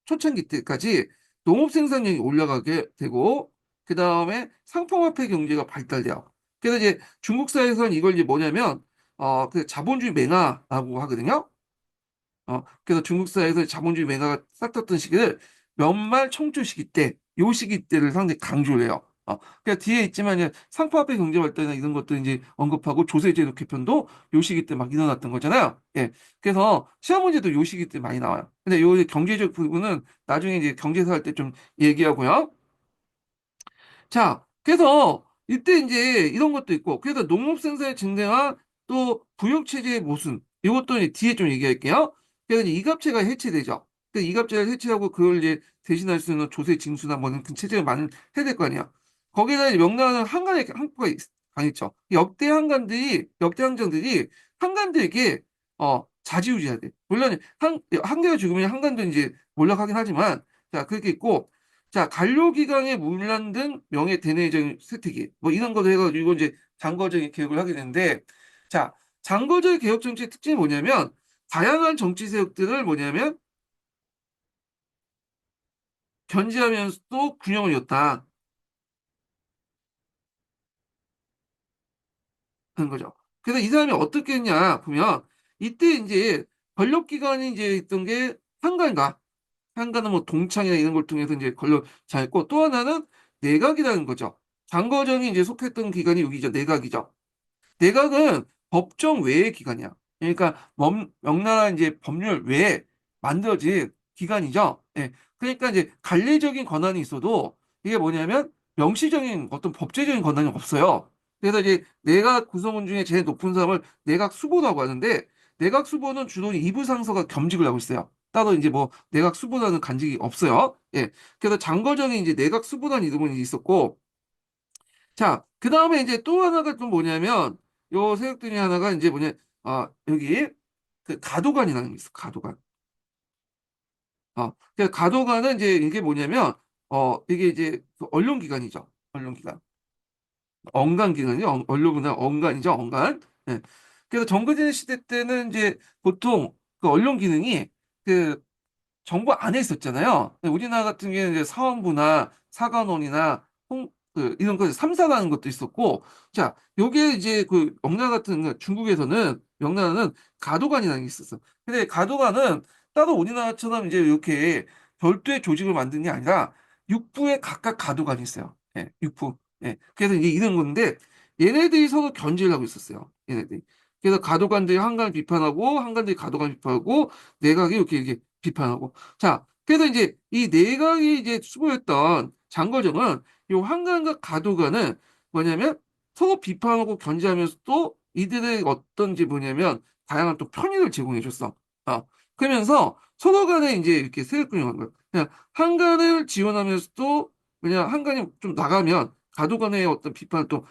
초창기 때까지 농업 생산량이 올라가게 되고 그 다음에 상품화폐 경제가 발달돼요. 그래서 이제 중국 사회에서는 이걸 이제 뭐냐면 그 자본주의 맹화라고 하거든요. 그래서 중국 사회에서 자본주의 맹아가 싹 텄던 시기를 연말 청초 시기 때, 요 시기 때를 상당히 강조를 해요. 그러니까 뒤에 있지만 이제 상파화폐 경제 발달이나 이런 것도 이제 언급하고 조세제도 개편도 요 시기 때 막 일어났던 거잖아요. 예. 그래서 시험 문제도 요 시기 때 많이 나와요. 근데 요 경제적 부분은 나중에 이제 경제사 할 때 좀 얘기하고요. 자, 그래서 이때 이제 이런 것도 있고, 그래서 농업 생산의 증대와 또 부역체제의 모순, 이것도 이제 뒤에 좀 얘기할게요. 그래서 이제 이갑체가 해체되죠. 그 이갑체를 해체하고 그걸 이제 대신할 수 있는 조세 징수나 뭐는 그 체제를 많이 해야 될 거 아니야. 거기다 이제 명나라는 한간의 항구가 당했죠. 역대 항정들이 한간들에게 좌지우지해야 돼. 물론 한 개가 죽으면 한간도 이제 몰락하긴 하지만 자 그렇게 있고 자 간료기강에 물란든 명예 대내적 쇠퇴기 뭐 이런 것도 해가지고 이제 장거적인 개혁을 하게 되는데 자 장거적 개혁 정치의 특징이 뭐냐면 다양한 정치 세력들을 뭐냐면 견제하면서도 균형을 이뤘다 하는 거죠. 그래서 이 사람이 어떻게 했냐 보면 이때 이제 권력기관이 이제 있던 게 한가인가 한가는 뭐 동창이나 이런 걸 통해서 이제 권력 잘했고 또 하나는 내각이라는 거죠. 장거정이 이제 속했던 기관이 여기죠. 내각이죠. 내각은 법정 외의 기관이야. 그러니까 명나라 이제 법률 외에 만들어진 기관이죠. 예. 그러니까 이제 관리적인 권한이 있어도 이게 뭐냐면 명시적인 어떤 법제적인 권한이 없어요. 그래서 이제 내각 구성원 중에 제일 높은 사람을 내각 수보라고 하는데 내각 수보는 주로 이부 상서가 겸직을 하고 있어요. 따로 이제 뭐 내각 수보라는 간직이 없어요. 예. 그래서 장거정이 이제 내각 수보라는 이름은 있었고 자, 그 다음에 이제 또 하나가 또 뭐냐면, 요 세력 중에 하나가 이제 뭐냐, 여기, 그 가도관이라는 게 있어, 가도관. 그 가도관은 이제 이게 뭐냐면, 이게 이제 그 언론기관이죠. 언론기관. 언간기관이죠. 언론기관, 언간이죠, 언간. 예. 그래서 정거진 시대 때는 이제 보통 그 언론 기능이 그 정부 안에 있었잖아요. 우리나라 같은 경우에는 이제 사원부나 사관원이나 이런 거 삼사라는 것도 있었고, 자, 요게 이제 그 명나라 같은 중국에서는 명나라는 가도관이라는 게 있었어. 근데 가도관은 따로 우리나라처럼 이제 이렇게 별도의 조직을 만든 게 아니라 육부에 각각 가도관이 있어요. 예, 육부. 예, 그래서 이제 이런 건데 얘네들이 서로 견제를 하고 있었어요. 얘네들이. 그래서 가도관들이 한강을 비판하고 한강들이 가도관을 비판하고 내각이 이렇게 비판하고. 자, 그래서 이제 이 내각이 이제 수보였던 장거정은 요 한강과 가도가는 뭐냐면 서로 비판하고 견제하면서도 이들의 어떤 지 뭐냐면 다양한 또 편의를 제공해 줬어. 그러면서 서로 간에 이제 이렇게 세력군이 한 거야. 그냥 한간을 지원하면서도 그냥 한간이 좀 나가면 가도간의 어떤 비판을 또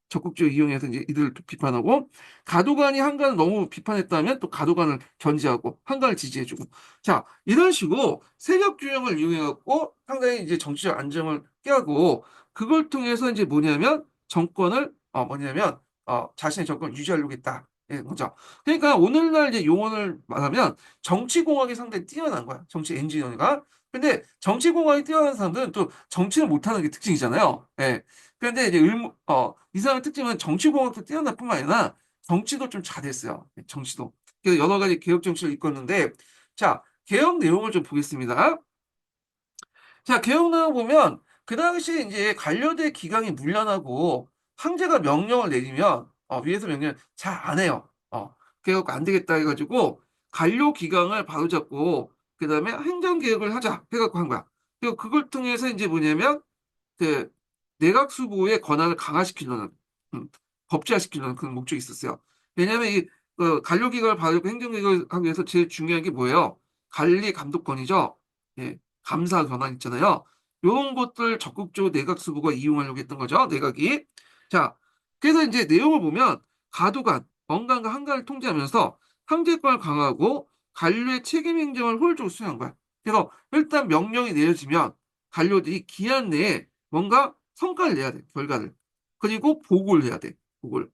적극적으로 이용해서 이제 이들을 또 비판하고 가도간이 한간을 너무 비판했다면 또 가도간을 견제하고 한간을 지지해주고 자 이런 식으로 세력 균형을 이용해갖고 상당히 이제 정치적 안정을 깨고 그걸 통해서 이제 뭐냐면 정권을 뭐냐면 자신의 정권을 유지하려고 했다. 예, 거죠. 그러니까 오늘날 이제 용어를 말하면 정치공학이 상당히 뛰어난 거야. 정치 엔지니어가. 근데 정치공학이 뛰어난 사람들은 또 정치를 못하는 게 특징이잖아요. 예. 그런데 이제 이 사람의 특징은 정치공학도 뛰어날 뿐만 아니라 정치도 좀 잘했어요. 예, 정치도. 그래서 여러 가지 개혁 정치를 이끌었는데, 자, 개혁 내용을 좀 보겠습니다. 자, 개혁 내용 보면, 그 당시 이제 관료대 기강이 문란하고, 황제가 명령을 내리면, 위에서 명령 잘 안 해요. 개혁 안 되겠다 해가지고, 관료 기강을 바로잡고, 그 다음에 행정개혁을 하자 해갖고 한 거야. 그리고 그걸 통해서 이제 뭐냐면, 그 내각 수보의 권한을 강화시키려는 법제화시키려는 그런 목적이 있었어요. 왜냐하면 관료기관을 받고 행정개혁을 하기 위해서 제일 중요한 게 뭐예요? 관리 감독권이죠. 예, 감사 권한 있잖아요. 이런 것들 적극적으로 내각 수보가 이용하려고 했던 거죠. 내각이. 자, 그래서 이제 내용을 보면 가도관, 원관과 한관을 통제하면서 황제권을 강화하고 관료의 책임 행정을 효율적으로 수행한 거야. 그래서 일단 명령이 내려지면 관료들이 기한 내에 뭔가 성과를 내야 돼, 결과를. 그리고 보고를 해야 돼, 보고를.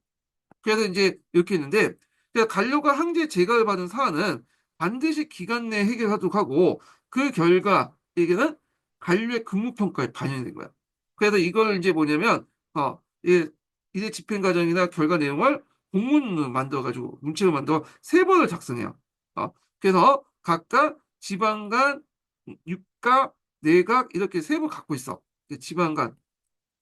그래서 이제 이렇게 했는데, 그래서 관료가 항제 제거를 받은 사안은 반드시 기간 내에 해결하도록 하고, 그 결과, 이게는 관료의 근무평가에 반영이 된 거야. 그래서 이걸 이제 뭐냐면, 이제 집행 과정이나 결과 내용을 공문을 만들어가지고, 문책을 만들어 세 번을 작성해요. 그래서 각각 지방간, 육가, 내각, 이렇게 세 번 갖고 있어. 지방간,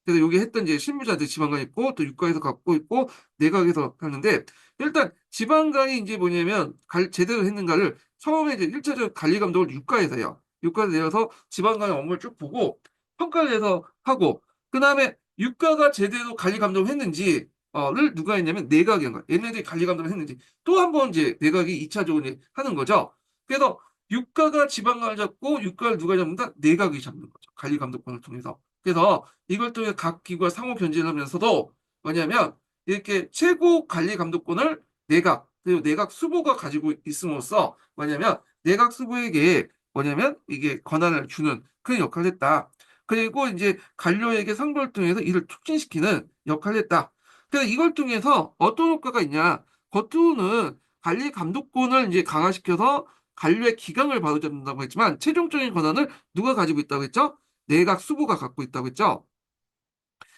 그래서 여기 했던 이제 실무자들 지방관 있고 또 육가에서 갖고 있고 내각에서 하는데 일단 지방관이 이제 뭐냐면 제대로 했는가를 처음에 이제 1차적 관리 감독을 육가에서 해요. 육가에서 내려서 지방관의 업무를 쭉 보고 평가를 해서 하고 그다음에 육가가 제대로 관리 감독을 했는지 를 누가 했냐면 내각이 한 거야. 얘네들이 관리 감독을 했는지 또 한 번 이제 내각이 2차적으로 이제 하는 거죠. 그래서 육가가 지방관을 잡고 육가를 누가 잡는다? 내각이 잡는 거죠. 관리 감독권을 통해서. 그래서 이걸 통해 각 기구가 상호 견제를 하면서도 뭐냐면 이렇게 최고 관리 감독권을 내각 그리고 내각 수보가 가지고 있음으로써 뭐냐면 내각 수보에게 뭐냐면 이게 권한을 주는 그런 역할을 했다. 그리고 이제 관료에게 상부를 통해서 이를 촉진시키는 역할을 했다. 그래서 이걸 통해서 어떤 효과가 있냐? 겉으로는 관리 감독권을 이제 강화시켜서 관료의 기강을 바로잡는다고 했지만 최종적인 권한을 누가 가지고 있다고 했죠? 내각 수보가 갖고 있다고 했죠.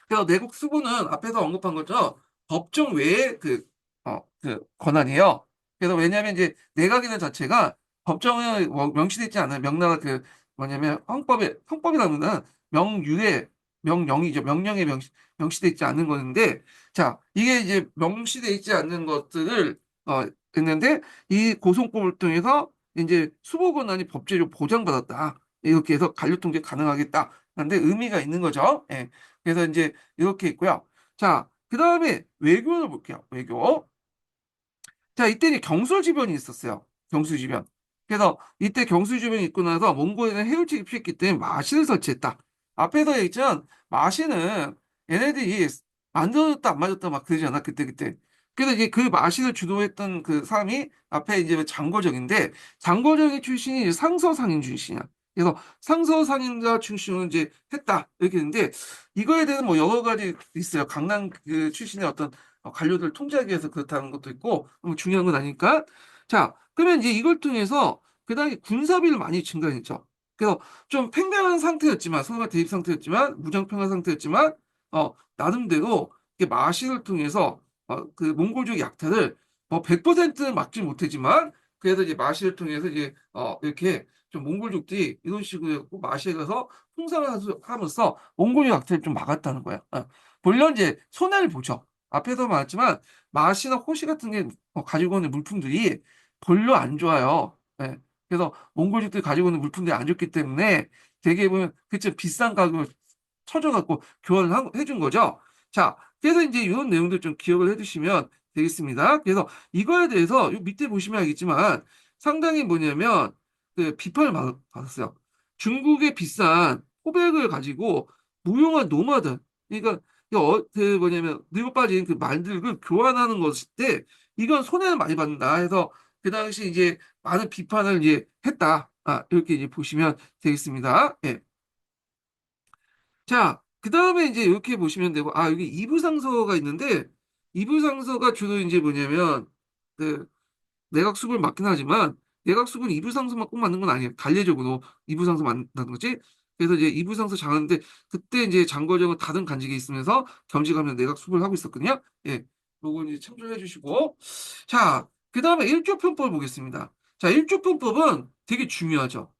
그래서 내국 수보는 앞에서 언급한 것처럼 법정 외의 그 권한이에요. 그래서 왜냐하면 이제 내각이는 자체가 법정에 명시되어 있지 않은 명나라 뭐냐면 헌법이라는 명유의 명령이죠. 명령에 명시되어 있지 않는 것인데, 자, 이게 이제 명시되어 있지 않는 것들을, 했는데, 이 고소권을 통해서 이제 수보 권한이 법제로 보장받았다. 이렇게 해서 관료 통제 가능하겠다. 그런데 의미가 있는 거죠. 예. 그래서 이제 이렇게 있고요. 자, 그 다음에 외교를 볼게요. 외교. 자, 이때 이제 경술지변이 있었어요. 경술지변. 그래서 이때 경술지변이 있고 나서 몽골에는 해열책이 피했기 때문에 마신을 설치했다. 앞에서 얘기했지만 마신은 얘네들이 만들어졌다 안 맞았다 막 그러잖아. 그때. 그래서 이제 그 마신을 주도했던 그 사람이 앞에 이제 장거정인데 장거정의 출신이 이제 상서상인 출신이야. 그래서 상서상인자 출신을 이제 했다. 이렇게 했는데 이거에 대해서 뭐 여러 가지 있어요. 강남 그 출신의 어떤 관료들을 통제하기 위해서 그렇다는 것도 있고 중요한 건 아니니까. 자, 그러면 이제 이걸 통해서 그 당시 군사비를 많이 증가했죠. 그래서 좀 팽팽한 상태였지만 서로가 대립 상태였지만 무장평화 상태였지만 나름대로 이렇게 마신을 통해서 그 몽골족 약탈을 뭐 100%는 막지 못했지만 그래도 이제 마신을 통해서 이제 이렇게 좀 몽골족들이 이런 식으로 해갖고 마시에 가서 풍상을 하면서 몽골족 약탈을 좀 막았다는 거야. 물론 이제 손해를 보죠. 앞에서 말했지만 마시나 호시 같은 게 가지고 있는 물품들이 별로 안 좋아요. 예. 그래서 몽골족들이 가지고 있는 물품들이 안 좋기 때문에 되게 보면 그쵸 비싼 가격을 쳐줘갖고 교환을 해준 거죠. 자, 그래서 이제 이런 내용들 좀 기억을 해두시면 되겠습니다. 그래서 이거에 대해서 요 밑에 보시면 알겠지만 상당히 뭐냐면 그 비판을 받았어요. 중국의 비싼 호백을 가지고 무용한 노마드, 그러니까 그 뭐냐면 늙어 빠진 그 말들을 교환하는 것일 때 이건 손해를 많이 받는다 해서 그 당시 이제 많은 비판을 이제 했다. 이렇게 이제 보시면 되겠습니다. 예. 자, 그 다음에 이제 이렇게 보시면 되고, 여기 이부상서가 있는데, 이부상서가 주로 이제 뭐냐면, 그, 내각수를 맡긴 하지만, 내각수는 이부상서만 꼭 맞는 건 아니에요. 관례적으로 이부상서 만나는 거지. 그래서 이제 이부상서 장하는데, 그때 이제 장거정은 다른 간직이 있으면서 겸직하면서 내각수를 하고 있었거든요. 예. 요거 이제 참조해 주시고. 자, 그 다음에 일조편법을 보겠습니다. 자, 일조편법은 되게 중요하죠.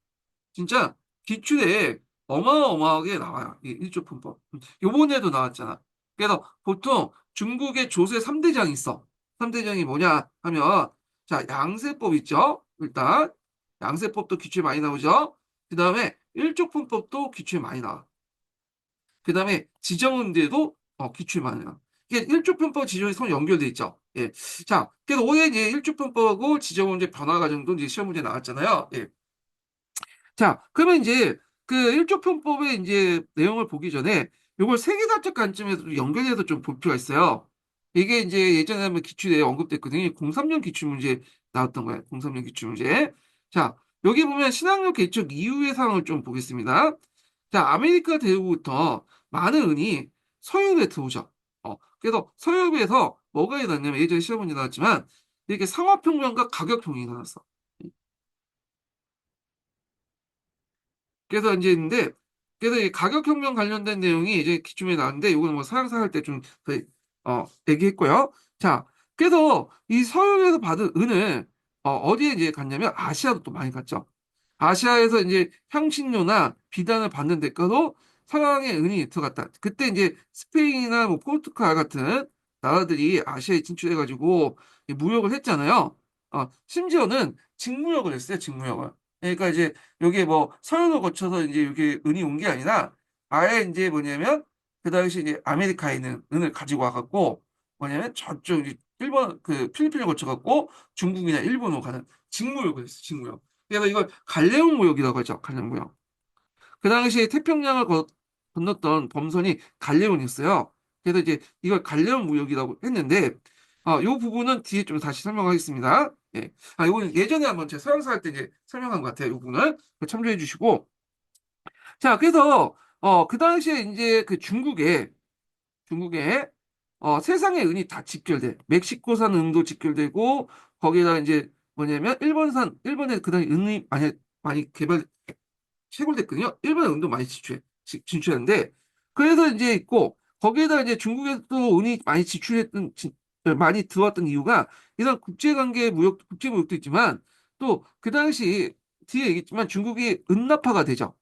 진짜 기출에 어마어마하게 나와요. 이 일조분법. 요번에도 나왔잖아. 그래서 보통 중국의 조세 3대장이 있어. 3대장이 뭐냐 하면 자, 양세법 있죠? 일단 양세법도 기출에 많이 나오죠? 그 다음에 일조분법도 기출에 많이 나와. 그 다음에 지정은제도 기출에 많이 나와. 이게 일조편법 지정이 서로 연결돼 있죠. 예. 자, 그래서 올해 이제 일조편법하고 지정은제 변화 과정도 이제 시험 문제 나왔잖아요. 예. 자, 그러면 이제 그 일조편법의 이제 내용을 보기 전에 이걸 세계사적 관점에서 연결해서 좀 볼 필요가 있어요. 이게 이제 예전에 한번 기출에 언급됐거든요. 03년 기출문제 나왔던 거예요. 03년 기출문제. 자, 여기 보면 신학력 개척 이후의 상황을 좀 보겠습니다. 자, 아메리카 대륙부터 많은 은이 서유럽에 들어오죠. 그래서 서유럽에서 뭐가 일어났냐면 예전에 시험 문제 나왔지만 이렇게 상업혁명과 가격혁명이 일어났어. 그래서 이제 있는데 그래서 이 가격혁명 관련된 내용이 이제 기출에 나왔는데 이거는 뭐 사양사 할 때 좀 얘기했고요. 자, 그래서 이 서유에서 받은 은을 어디에 이제 갔냐면 아시아도 또 많이 갔죠. 아시아에서 이제 향신료나 비단을 받는 대가로 서양의 은이 들어갔다. 그때 이제 스페인이나 뭐 포르투갈 같은 나라들이 아시아에 진출해가지고 이 무역을 했잖아요. 심지어는 직무역을 했어요. 직무역을. 그러니까 이제 여기에 뭐 서양을 거쳐서 이제 여기 은이 온 게 아니라 아예 이제 뭐냐면 그 당시 이제 아메리카에 있는 은을 가지고 와갖고 뭐냐면 저쪽 일본 그 필리핀을 거쳐갖고 중국이나 일본으로 가는 직무역을 했어요. 직무역. 그래서 이걸 갈레온 무역이라고 하죠. 갈레온 무역. 그 당시에 태평양을 건넜던 범선이 갈레온이었어요. 그래서 이제 이걸 관련 무역이라고 했는데, 요 부분은 뒤에 좀 다시 설명하겠습니다. 예. 이건 예전에 한번 제가 서양사 할 때 이제 설명한 것 같아요. 요 부분을 참조해 주시고. 자, 그래서, 그 당시에 이제 그 중국에, 세상의 은이 다 직결돼. 멕시코산 은도 직결되고, 거기에다가 이제 뭐냐면, 일본에 그 당시 은이 많이 채굴됐거든요. 일본에 은도 많이 진출했는데, 그래서 이제 있고, 거기에다 이제 중국에도 은이 많이 들어왔던 이유가, 이런 국제무역도 있지만, 또 그 당시, 뒤에 얘기했지만 중국이 은납화가 되죠.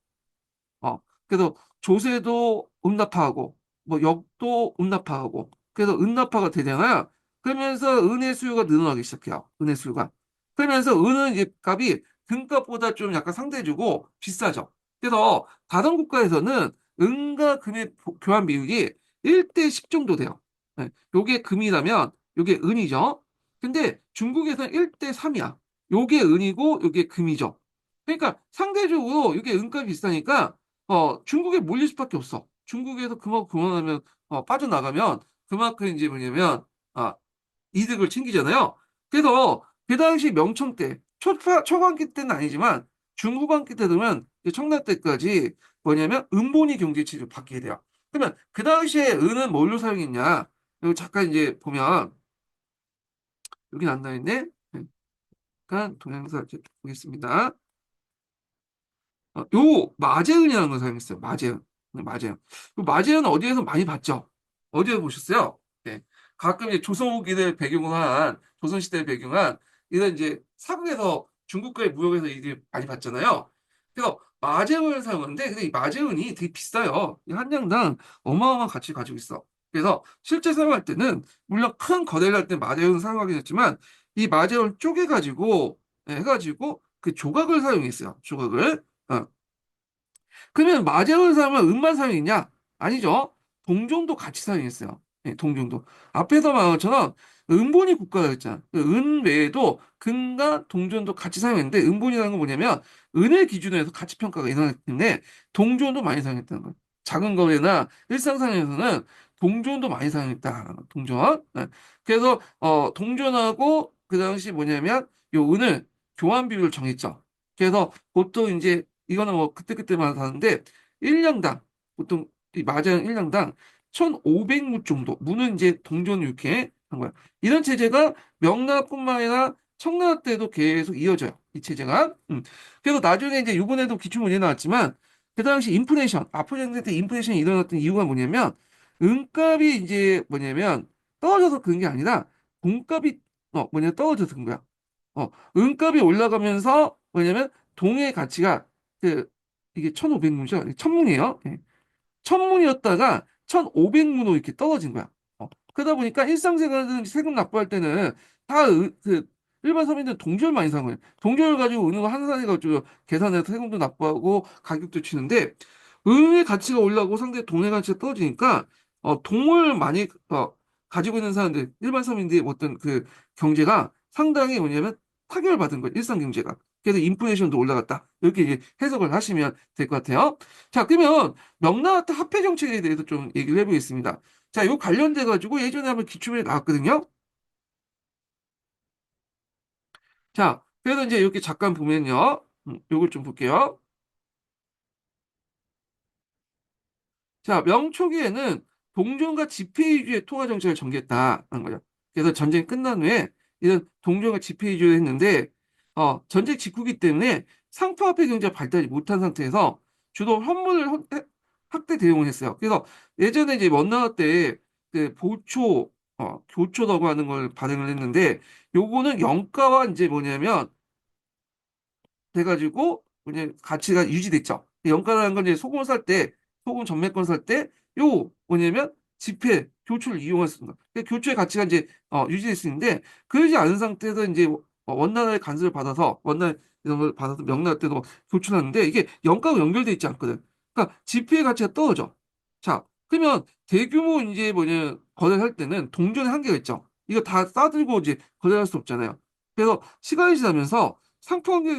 그래서 조세도 응납하고 뭐 역도 응납하고 그래서 응납화가 되잖아요. 그러면서 은의 수요가 늘어나기 시작해요. 은의 수요가. 그러면서 은은 이제 값이 금값보다 좀 약간 상대적으로 비싸죠. 그래서 다른 국가에서는 은과 금의 교환 비율이 1대 10 정도 돼요. 네. 요게 금이라면 요게 은이죠. 근데 중국에서는 1대 3이야. 요게 은이고 요게 금이죠. 그러니까 상대적으로 이게 은값이 비싸니까 중국에 몰릴 수밖에 없어. 중국에서 그만하면 빠져나가면 그만큼 이제 뭐냐면 아, 이득을 챙기잖아요. 그래서 그 당시 명청 때 초반기 때는 아니지만 중후반기 때 되면 이제 청나 때까지 뭐냐면 은본위 경제체제로 바뀌게 돼요. 그러면 그 당시에 은은 뭘로 사용했냐? 여기 잠깐 이제 보면 여기 안 나와 있네. 잠깐 동영상 보겠습니다. 요 마제은이라는 걸 사용했어요. 마제은. 네, 마제은. 그 마제은 어디에서 많이 봤죠? 어디에 보셨어요? 네. 가끔 이제 조선시대를 배경한 이런 이제 사극에서 중국과의 무역에서 이게 많이 봤잖아요. 그래서 마제은을 사용하는데 근데 이 마제은이 되게 비싸요. 이 한 양당 어마어마한 가치를 가지고 있어. 그래서 실제 사용할 때는 물론 큰 거래를 할 때 마제은을 사용하긴 했지만 이 마제은을 쪼개가지고 해가지고 그 조각을 사용했어요. 조각을. 어. 그러면 마제원 사용은 은만 사용했냐? 아니죠. 동종도 같이 사용했어요. 예, 동종도. 앞에서 말한 것처럼 은본이 국가였잖아. 은 외에도 금과 동전도 같이 사용했는데 은본이라는 건 뭐냐면 은을 기준으로 해서 가치 평가가 일어났기 때문에 동전도 많이 사용했다는 거예요. 작은 거래나 일상생활에서는 동전도 많이 사용했다. 동전. 네. 그래서 동전하고 그 당시 뭐냐면 요 은을 교환 비율을 정했죠. 그래서 보통 이제 이거는 뭐 그때그때마다 다른데 1량당 보통 이 마자연 1량당 1,500무 정도 무는 이제 동전 이렇게 한 거야. 이런 체제가 명나라뿐만 아니라 청나라 때도 계속 이어져요. 이 체제가. 그래서 나중에 이제 이번에도 기출문제 나왔지만 그 당시 아프리카 때 인플레이션이 일어났던 이유가 뭐냐면 은값이 이제 뭐냐면 떨어져서 그런 게 아니라 돈값이 떨어져서 그런 거야. 은값이 올라가면서 뭐냐면 동의 가치가 그 이게 1,500문이죠. 1,000문이에요. 예. 1,000문이었다가 1,500문으로 이렇게 떨어진 거야. 그러다 보니까 일상생활은 세금 납부할 때는 그 일반 서민들은 동전을 많이 사는 거예요. 동전을 가지고 은행을 환산해가지고 계산해서 세금도 납부하고 가격도 치는데 은의 가치가 올라가고 상대 동의 가치가 떨어지니까 동을 많이 가지고 있는 사람들 일반 서민들의 어떤 그 경제가 상당히 뭐냐면 타격을 받은 거예요. 일상 경제가. 그래서 인플레이션도 올라갔다. 이렇게 이제 해석을 하시면 될 것 같아요. 자, 그러면 명나라 때 화폐 정책에 대해서 좀 얘기를 해보겠습니다. 자, 요 관련돼 가지고 예전에 한번 기출문제 나왔거든요. 자, 그래서 이제 이렇게 잠깐 보면요. 요걸 좀 볼게요. 자, 명초기에는 동전과 지폐 위주의 통화 정책을 전개했다는 거죠. 그래서 전쟁이 끝난 후에 이런 동전과 지폐 위주로 했는데, 전쟁 직후기 때문에 상표화폐 경제가 발달이 못한 상태에서 주로 현물을 확대 대용을 했어요. 그래서 예전에 이제 먼나라 때 그 교초라고 하는 걸 발행을 했는데, 요거는 영가와 이제 뭐냐면 돼가지고 이제 가치가 유지됐죠. 연가라는 건 이제 소금 전매권 살 때 요 뭐냐면 지폐 교초를 이용할 수 있는 거. 그러니까 교초의 가치가 이제 유지될 수 있는데 그러지 않은 상태에서 이제 원나라의 간섭을 받아서 원나라 이런 걸 받아서 명나라 때도 교출하는데 이게 연가하고 연결돼 있지 않거든. 그러니까 지폐의 가치가 떨어져. 자, 그러면 대규모 이제 거래를 할 때는 동전의 한계가 있죠. 이거 다 싸들고 이제 거래할 수 없잖아요. 그래서 시간이 지나면서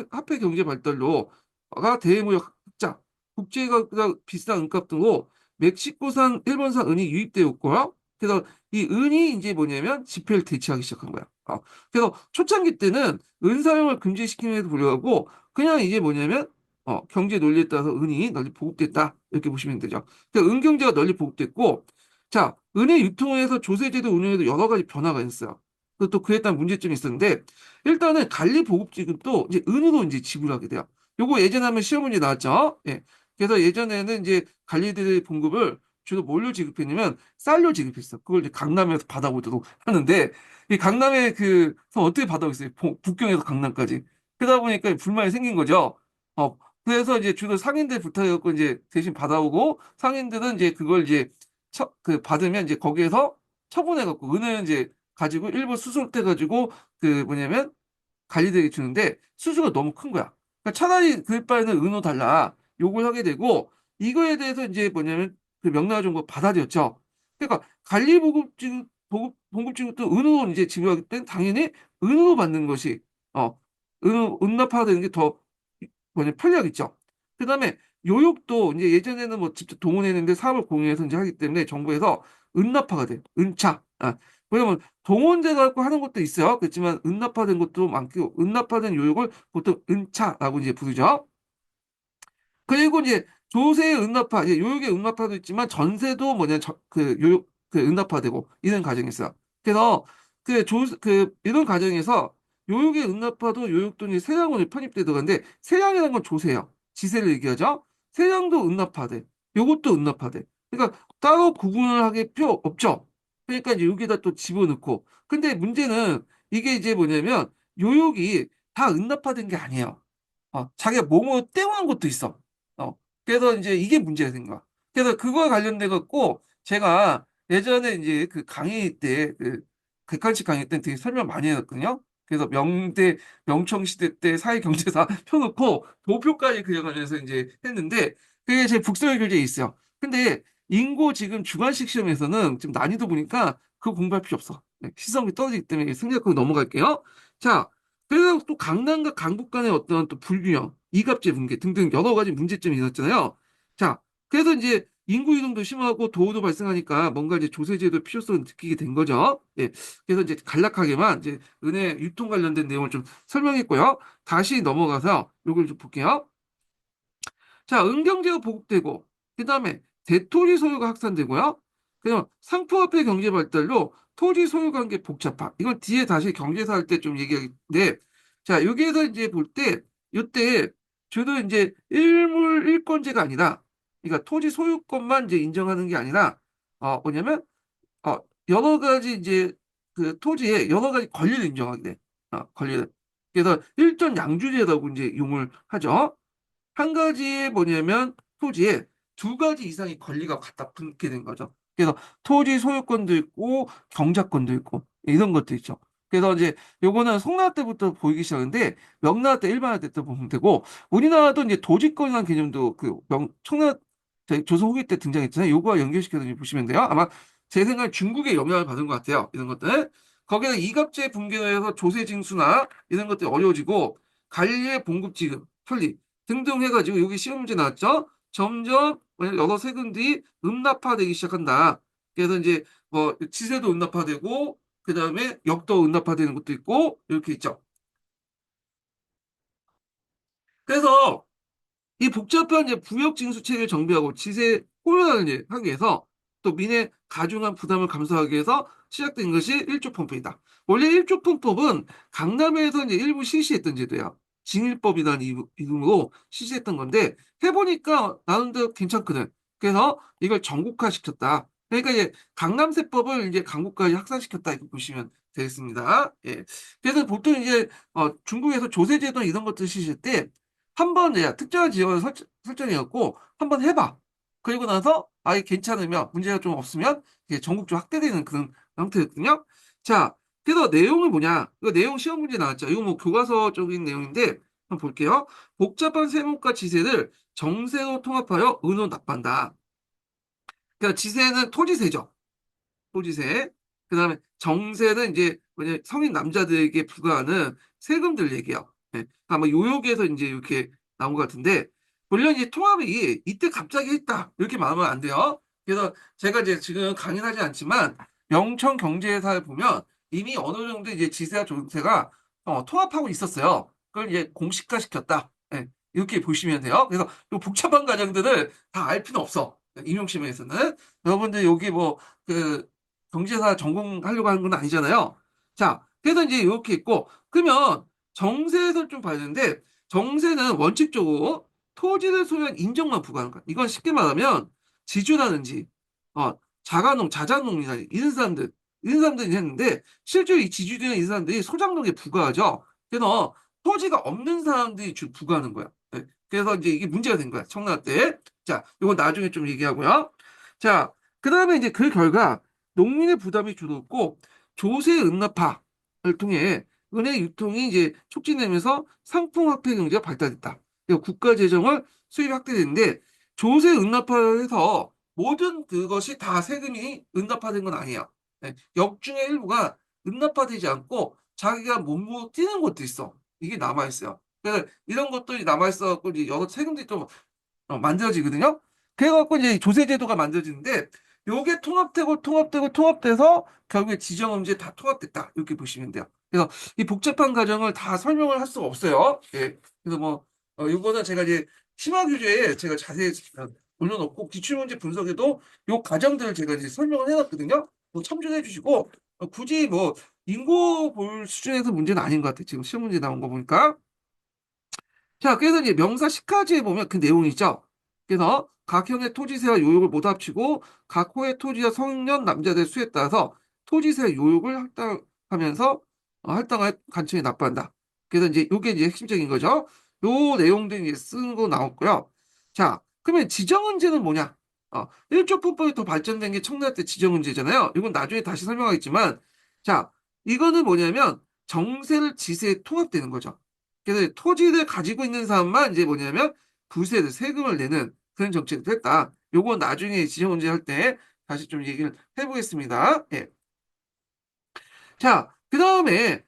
화폐 경제 발달로가 대무역 흑자, 국제가 비싼 은값 등으로 멕시코산, 일본산 은이 유입되었고요. 그래서 이 은이 이제 뭐냐면 지폐를 대체하기 시작한 거야. 그래서 초창기 때는 은 사용을 금지시킴에도 불구하고 그냥 이게 뭐냐면 경제 논리에 따라서 은이 널리 보급됐다 이렇게 보시면 되죠. 그러니까 은 경제가 널리 보급됐고 자 은의 유통에서 조세제도 운영에도 여러 가지 변화가 있어요. 그리고 또 그에 따른 문제점이 있었는데 일단은 관리 보급 지급도 이제 은으로 이제 지불하게 돼요. 요거 예전에 한번 시험 문제 나왔죠. 예. 그래서 예전에는 이제 관리들의 봉급을 주로 뭘로 지급했냐면 쌀로 지급했어. 그걸 이제 강남에서 받아오도록 하는데 이 강남에 그서 어떻게 받아오겠어요? 북경에서 강남까지. 그러다 보니까 불만이 생긴 거죠. 그래서 이제 주로 상인들 부탁해갖고 이제 대신 받아오고 상인들은 이제 그걸 이제 받으면 이제 거기에서 처분해갖고 은을 이제 가지고 일부 수술해가지고 뭐냐면 관리들에게 주는데 수수가 너무 큰 거야. 그러니까 차라리 그 바에는 은호 달라 요구를 하게 되고 이거에 대해서 이제 뭐냐면 그 명나라 정부가 받아들였죠. 그러니까 관리 보급 지급도 은으로 이제 지급하기 때문에 당연히 은으로 받는 것이 은납화되는 게 더 뭐냐 편리하겠죠. 그다음에 요육도 이제 예전에는 뭐 직접 동원했는데 사업을 공유해서 이제 하기 때문에 정부에서 은납화가 돼. 은차. 왜냐면 동원제 갖고 하는 것도 있어요. 그렇지만 은납화된 것도 많고 은납화된 요육을 보통 은차라고 이제 부르죠. 그리고 이제 조세의 은납화, 이제 요육의 은납화도 있지만 전세도 뭐냐 요육 은납화되고 이런 과정이 있어요. 그래서 이런 과정에서 요육의 은납화도 요육도 이제 세량으로 편입되더라는데 세량이라는 건 조세예요. 지세를 얘기하죠. 세량도 은납화돼. 요것도 은납화돼. 그러니까 따로 구분을 하게 필요 없죠. 그러니까 이제 여기다 또 집어넣고. 근데 문제는 이게 이제 뭐냐면 요육이 다 은납화된 게 아니에요. 자기가 몸을 떼어한 것도 있어. 어, 그래서 이제 이게 문제가 된 거야. 그래서 그거에 관련돼 갖고 제가 예전에 이제 그 강의 때, 객관식 강의 때 되게 설명 많이 해놨거든요. 그래서 명청시대 때 사회경제사 펴놓고 도표까지 그에 관련해서 이제 했는데 그게 제 북서열 교재에 있어요. 근데 인고 지금 주관식 시험에서는 지금 난이도 보니까 그거 공부할 필요 없어. 네, 시성이 떨어지기 때문에 생략하고 넘어갈게요. 자, 그래서 또 강남과 강북 간의 어떤 또 불균형, 이갑제 붕괴 등등 여러 가지 문제점이 있었잖아요. 자, 그래서 이제 인구 이동도 심하고 도로도 발생하니까 뭔가 이제 조세제도 필요성을 느끼게 된 거죠. 예. 그래서 이제 간략하게만 이제 은혜 유통 관련된 내용을 좀 설명했고요. 다시 넘어가서 요걸 좀 볼게요. 자, 은경제가 보급되고, 그 다음에 대토지 소유가 확산되고요. 그다음 상품화폐 경제 발달로 토지 소유 관계 복잡화. 이건 뒤에 다시 경제사 할 때 좀 얘기하는데, 자, 여기에서 이제 볼 때, 이때 주로 이제 일물 일권제가 아니라, 그러니까 토지 소유권만 이제 인정하는 게 아니라, 뭐냐면, 여러 가지 이제 그 토지에 여러 가지 권리를 인정하게 돼. 권리를. 그래서 일전 양주제라고 이제 용을 하죠. 한 가지에 뭐냐면 토지에 두 가지 이상의 권리가 갖다 붙게 된 거죠. 그래서 토지 소유권도 있고 경작권도 있고 이런 것도 있죠. 그래서 이제 요거는 송나라 때부터 보이기 시작하는데 명나라 때 일반화 때부터 보면 되고 우리나라도 이제 도지권이라는 개념도 청나라 조선 후기 때 등장했잖아요. 요거와 연결시켜서 보시면 돼요. 아마 제 생각에 중국의 영향을 받은 것 같아요. 이런 것들. 거기에 이갑제 붕괴해서 조세 징수나 이런 것들이 어려워지고 관리의 봉급 지급, 편리 등등 해가지고 여기 시험 문제 나왔죠? 점점 여러 세금들이 음납화되기 시작한다. 그래서 이제 뭐 지세도 음납화되고 그 다음에 역도 음납화되는 것도 있고 이렇게 있죠. 그래서 이 복잡한 이제 부역징수 체계를 정비하고 지세 호연을 하기 위해서 또 민의 가중한 부담을 감수하기 위해서 시작된 것이 일조폰법이다. 원래 일조폰법은 강남에서 이제 일부 실시했던 제도야. 징일법이라는 이름으로 실시했던 건데 해보니까 나름대로 괜찮거든. 그래서 이걸 전국화 시켰다. 그러니까 이제 강남세법을 이제 강국까지 확산시켰다 이렇게 보시면 되겠습니다. 예. 그래서 보통 이제 중국에서 조세제도 이런 것들 실시할 때 한번 내가 특정한 지역을 설정해갖고 한번 해봐. 그리고 나서 아예 괜찮으면 문제가 좀 없으면 이게 전국적으로 확대되는 그런 형태였거든요. 자, 그래서 내용은 뭐냐? 이거 내용 시험 문제 나왔죠. 이거 뭐 교과서적인 내용인데 한번 볼게요. 복잡한 세무과 지세를 정세로 통합하여 은으로 납부한다. 그러니까 지세는 토지세죠. 토지세. 그다음에 정세는 이제 뭐냐 성인 남자들에게 부과하는 세금들 얘기예요. 네. 아마 요역에서 이제 이렇게 나온 것 같은데 물론 이 통합이 이때 갑자기 했다 이렇게 말하면 안 돼요. 그래서 제가 이제 지금 강의는 하지 않지만 명천 경제사를 보면 이미 어느 정도 이제 지세와 조세가 통합하고 있었어요. 그걸 이제 공식화 시켰다. 예, 이렇게 보시면 돼요. 그래서 이 복잡한 과정들을 다 알 필요는 없어. 임용시험에서는 여러분들 여기 뭐 그 경제사 전공하려고 하는 건 아니잖아요. 자, 그래서 이제 이렇게 있고 그러면 정세에서 좀 봐야 되는데 정세는 원칙적으로 토지를 소유한 인정만 부과하는 거야. 이건 쉽게 말하면 지주라든지 자가농, 자자농이나 이런 사람들이 했는데 실제로 이 지주들이나 이런 사람들이 소장농에 부과하죠. 그래서 토지가 없는 사람들이 부과하는 거야. 네. 그래서 이제 이게 문제가 된 거야. 청라 때. 자, 이건 나중에 좀 얘기하고요. 자, 그다음에 이제 그 결과 농민의 부담이 줄었고 조세 은납화를 통해 은행 유통이 이제 촉진되면서 상품 화폐 경제가 발달했다. 그리고 국가 재정을 수입이 확대되는데 조세 은납화해서 모든 그것이 다 세금이 은납화된 건 아니에요. 네, 역중의 일부가 은납화되지 않고 자기가 몸으로 뛰는 것도 있어. 이게 남아있어요. 그래서 이런 것들이 남아있어갖고 이제 여러 세금들이 좀 만들어지거든요. 그래갖고 이제 조세제도가 만들어지는데 요게 통합돼서 결국에 지정음지에 다 통합됐다. 이렇게 보시면 돼요. 그래서 이 복잡한 과정을 다 설명을 할 수가 없어요. 예. 그래서 뭐 요거는 제가 이제 심화규제에 제가 자세히 올려놓고 기출문제 분석에도 요 과정들을 제가 이제 설명을 해놨거든요. 뭐 참조해 주시고 굳이 뭐 인고 볼 수준에서 문제는 아닌 것 같아요. 지금 시험 문제 나온 거 보니까. 자, 그래서 이제 명사 10가지에 보면 그 내용이 있죠. 그래서 각 형의 토지세와 요역을 모두 합치고 각 호의 토지와 성년 남자들 수에 따라서 토지세 요역을 할당하면서 할당할 간청에 납부한다. 그래서 이제 요게 이제 핵심적인 거죠. 요 내용들이 이제 쓴 거 나왔고요. 자, 그러면 지정은제는 뭐냐? 1조 더 발전된 게 청라 때 지정은제잖아요. 이건 나중에 다시 설명하겠지만, 자, 이거는 뭐냐면 정세를 지세에 통합되는 거죠. 그래서 토지를 가지고 있는 사람만 이제 뭐냐면 부세를 세금을 내는 그런 정책을 했다. 요거 나중에 지정 문제 할 때 다시 좀 얘기를 해보겠습니다. 예. 자, 그 다음에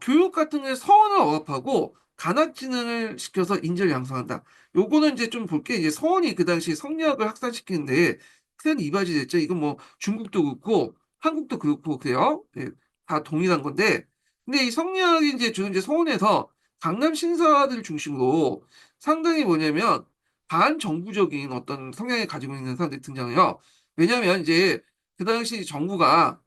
교육 같은 게 서원을 억압하고 간학지능을 시켜서 인재를 양성한다. 요거는 이제 좀 볼게. 이제 서원이 그 당시 성리학을 확산시키는데 큰 이바지 됐죠. 이건 뭐 중국도 그렇고 한국도 그렇고 그래요. 예, 다 동일한 건데. 근데 이 성리학이 이제 주로 이제 서원에서 강남 신사들 중심으로 상당히 뭐냐면 반정부적인 어떤 성향을 가지고 있는 사람들이 등장해요. 왜냐하면 이제 그 당시 정부가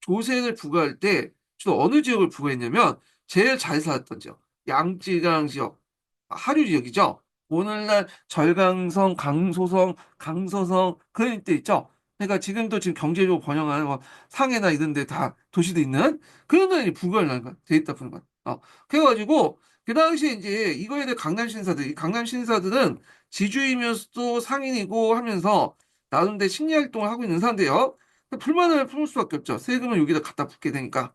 조세를 부과할 때 주로 어느 지역을 부과했냐면 제일 잘 살았던 지역, 양쯔강 지역, 하류 지역이죠. 오늘날 절강성, 강소성, 강서성 그런 데 있죠. 그러니까 지금도 지금 경제적으로 번영하는 뭐 상해나 이런 데 다 도시도 있는 그런 데이 부과를 하는 거야. 돼 있다 보는 거야. 그래가지고 그 당시에 이제 이거에 대해 강남 신사들, 이 강남 신사들은 지주이면서도 상인이고 하면서 나름대로 심리 활동을 하고 있는 사람들이에요. 불만을 품을 수밖에 없죠. 세금을 여기다 갖다 붓게 되니까.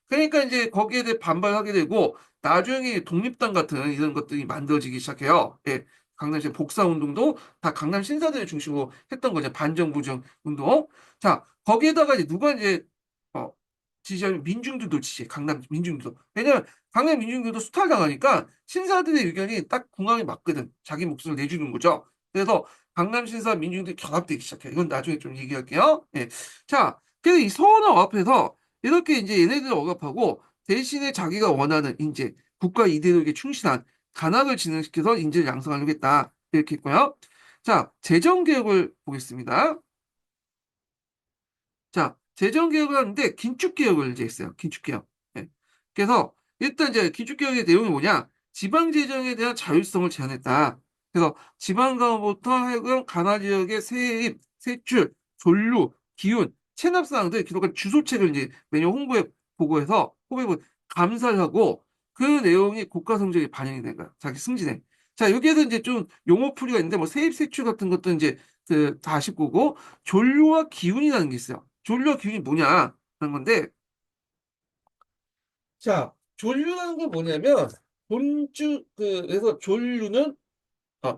그러니까 이제 거기에 대해 반발하게 되고 나중에 독립당 같은 이런 것들이 만들어지기 시작해요. 예. 강남시 복사운동도 다 강남 신사들을 중심으로 했던 거죠. 반정부정 운동. 자, 거기에다가 이제 누가 이제 어, 지지하면 민중들도 지지해. 강남 민중들도. 왜냐면 강남 민중들도 수탈당하니까 신사들의 의견이 딱 궁합이 맞거든. 자기 몫을 내주는 거죠. 그래서 강남 신사 민중들이 결합되기 시작해. 이건 나중에 좀 얘기할게요. 예. 자, 그래서 이 서원을 억압해서 이렇게 이제 얘네들을 억압하고 대신에 자기가 원하는 인재, 국가 이데올기에 충실한 간학을 진흥시켜서 인재를 양성하려고 했다. 이렇게 있고요. 자, 재정개혁을 보겠습니다. 자, 재정개혁을 하는데 긴축개혁을 이제 했어요. 긴축개혁. 예. 그래서 일단 이제 긴축개혁의 내용이 뭐냐? 지방재정에 대한 자율성을 제한했다. 그래서 지방가부터 하여금 가나 지역의 세입, 세출, 존류, 기훈, 체납사항들 기록한 주소책을 이제 매년 홍보에 보고해서 후보에 감사를 하고 그 내용이 국가 성적에 반영이 된 거야. 자기 승진에. 자, 여기에서 이제 좀 용어풀이가 있는데 뭐 세입, 세출 같은 것도 이제 그 다 아실 거고 존류와 기훈이라는 게 있어요. 존류와 기훈이 뭐냐 하는 건데 자 존류라는 건 뭐냐면 본주 그래서 존류는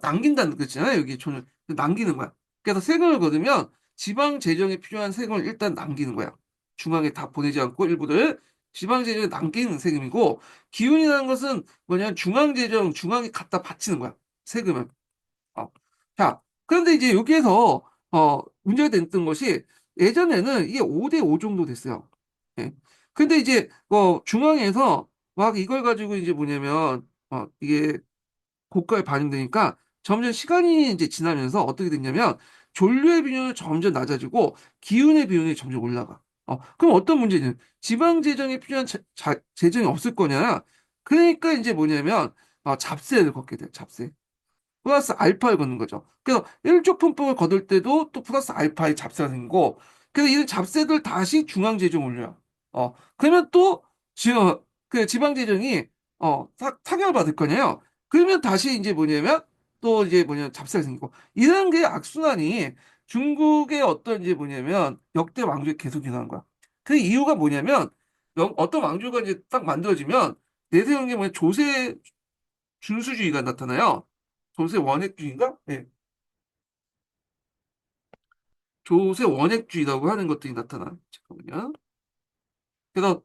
남긴다는 거잖아요. 여기 존을 남기는 거야. 그래서 세금을 거두면 지방 재정에 필요한 세금을 일단 남기는 거야. 중앙에 다 보내지 않고 일부를 지방 재정에 남기는 세금이고 기훈이라는 것은 뭐냐면 중앙 재정 중앙에 갖다 바치는 거야. 세금을. 어. 자, 그런데 이제 여기에서 문제가 됐던 것이 예전에는 이게 5대 5 정도 됐어요. 예. 근데 이제 중앙에서 막 이걸 가지고 이제 뭐냐면 이게 고가에 반영되니까 점점 시간이 이제 지나면서 어떻게 됐냐면 전류의 비율이 점점 낮아지고 기운의 비율이 점점 올라가. 그럼 어떤 문제냐? 지방 재정에 필요한 재정이 없을 거냐? 그러니까 이제 뭐냐면 잡세를 걷게 돼요. 잡세. 플러스 알파를 걷는 거죠. 그래서 1조 펌프를 거둘 때도 또 플러스 알파의 잡세가 생기고, 그래서 이런 잡세들 다시 중앙재정 올려요. 그러면 또 지, 그 지방재정이 타격을 받을 거냐요. 그러면 다시 이제 뭐냐면 또 이제 뭐냐면 잡세가 생기고, 이런 게 악순환이 중국의 어떤 이제 뭐냐면 역대 왕조에 계속 일어나는 거야. 그 이유가 뭐냐면 어떤 왕조가 이제 딱 만들어지면 내세우는 게 뭐냐 조세 준수주의가 나타나요. 조세 원액주의인가? 네. 조세 원액주의라고 하는 것들이 나타나. 잠깐만요. 그래서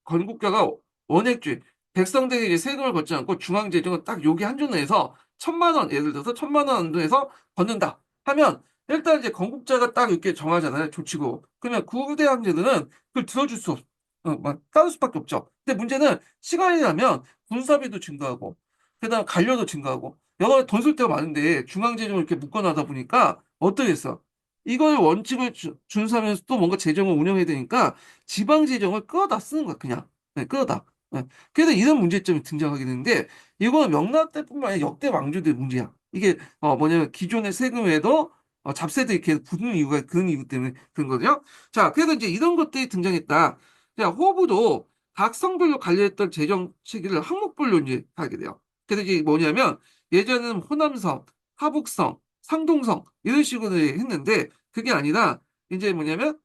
건국가가 원액주의, 백성들에게 이제 세금을 걷지 않고 중앙재정은 딱 여기 한조 내에서 1,000만 원, 예를 들어서 1,000만 원 안에서 걷는다 하면 일단 이제 건국자가 딱 이렇게 정하잖아요. 조치고. 그러면 구대 황제들은 그걸 들어줄 수 막 따를 수밖에 없죠. 근데 문제는 시간이 나면 군사비도 증가하고, 그다음 관료도 증가하고, 여러 가지 돈 쓸 데가 많은데 중앙재정을 이렇게 묶어놔다 보니까 어떠겠어? 이걸 원칙을 준수하면서 또 뭔가 재정을 운영해야 되니까 지방 재정을 끌어다 쓰는 거야, 그냥. 네, 끌어다. 네. 그래서 이런 문제점이 등장하게 되는데, 이거는 명나라 때뿐만 아니라 역대 왕조들의 문제야. 이게, 뭐냐면, 기존의 세금에도 잡세들이 계속 붙는 이유가 그런 이유 때문에 그런 거죠. 자, 그래서 이제 이런 것들이 등장했다. 자, 호부도 각 성별로 관리했던 재정 체계를 항목별로 이제 하게 돼요. 그래서 이제 뭐냐면, 예전에는 호남성, 하북성, 상동성, 이런 식으로 했는데, 그게 아니라, 이제 뭐냐면,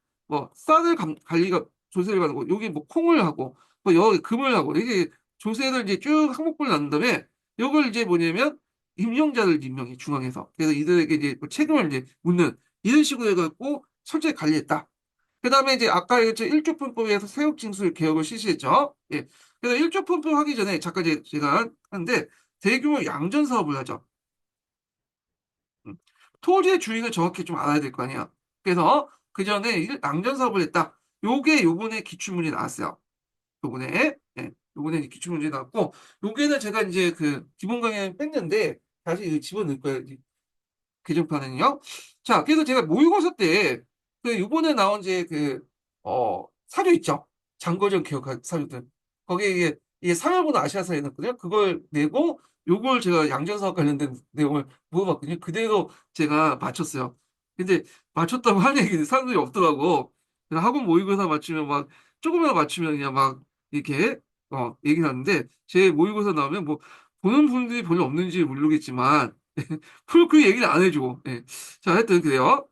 쌀을 관리가 조세를 받고 여기 뭐 콩을 하고 뭐 여기 금을 하고 이게 조세를 이제 쭉 항목별로 나눈 다음에 이걸 이제 뭐냐면 임용자를 임명해 중앙에서 그래서 이들에게 이제 뭐 책임을 이제 묻는 이런 식으로 해갖고 철저히 관리했다. 그 다음에 이제 아까 얘기했죠 일조품법에서 세액징수 개혁을 실시했죠. 예. 그래서 일조품법 하기 전에 잠깐 제가 하는데 대규모 양전 사업을 하죠. 음. 토지의 주인을 정확히 좀 알아야 될 거 아니야. 그래서 그 전에 양전 사업을 했다. 요게 요번에 기출문제 나왔어요. 요번에. 예. 요번에 이제 기출문제 나왔고, 요게는 제가 이제 그 기본 강의 뺐는데, 다시 집어넣을 거예요. 개정판은요. 자, 그래서 제가 모의고사 때, 요번에 나온 사료 있죠? 장거전 기억할 사료들. 거기에 이게 상하고는 아시아사에 넣었거든요. 그걸 내고, 요걸 제가 양전사업 관련된 내용을 물어봤거든요. 그대로 제가 맞췄어요. 근데 맞췄다고 하는 얘기는 사람들이 없더라고. 그래서 학원 모의고사 맞추면 막, 조금이라도 맞추면 그냥 막, 이렇게, 얘기를 하는데, 제 모의고사 나오면 뭐, 보는 분들이 별로 없는지 모르겠지만, 그 얘기를 안 해주고. 예. 자, 하여튼 그래요.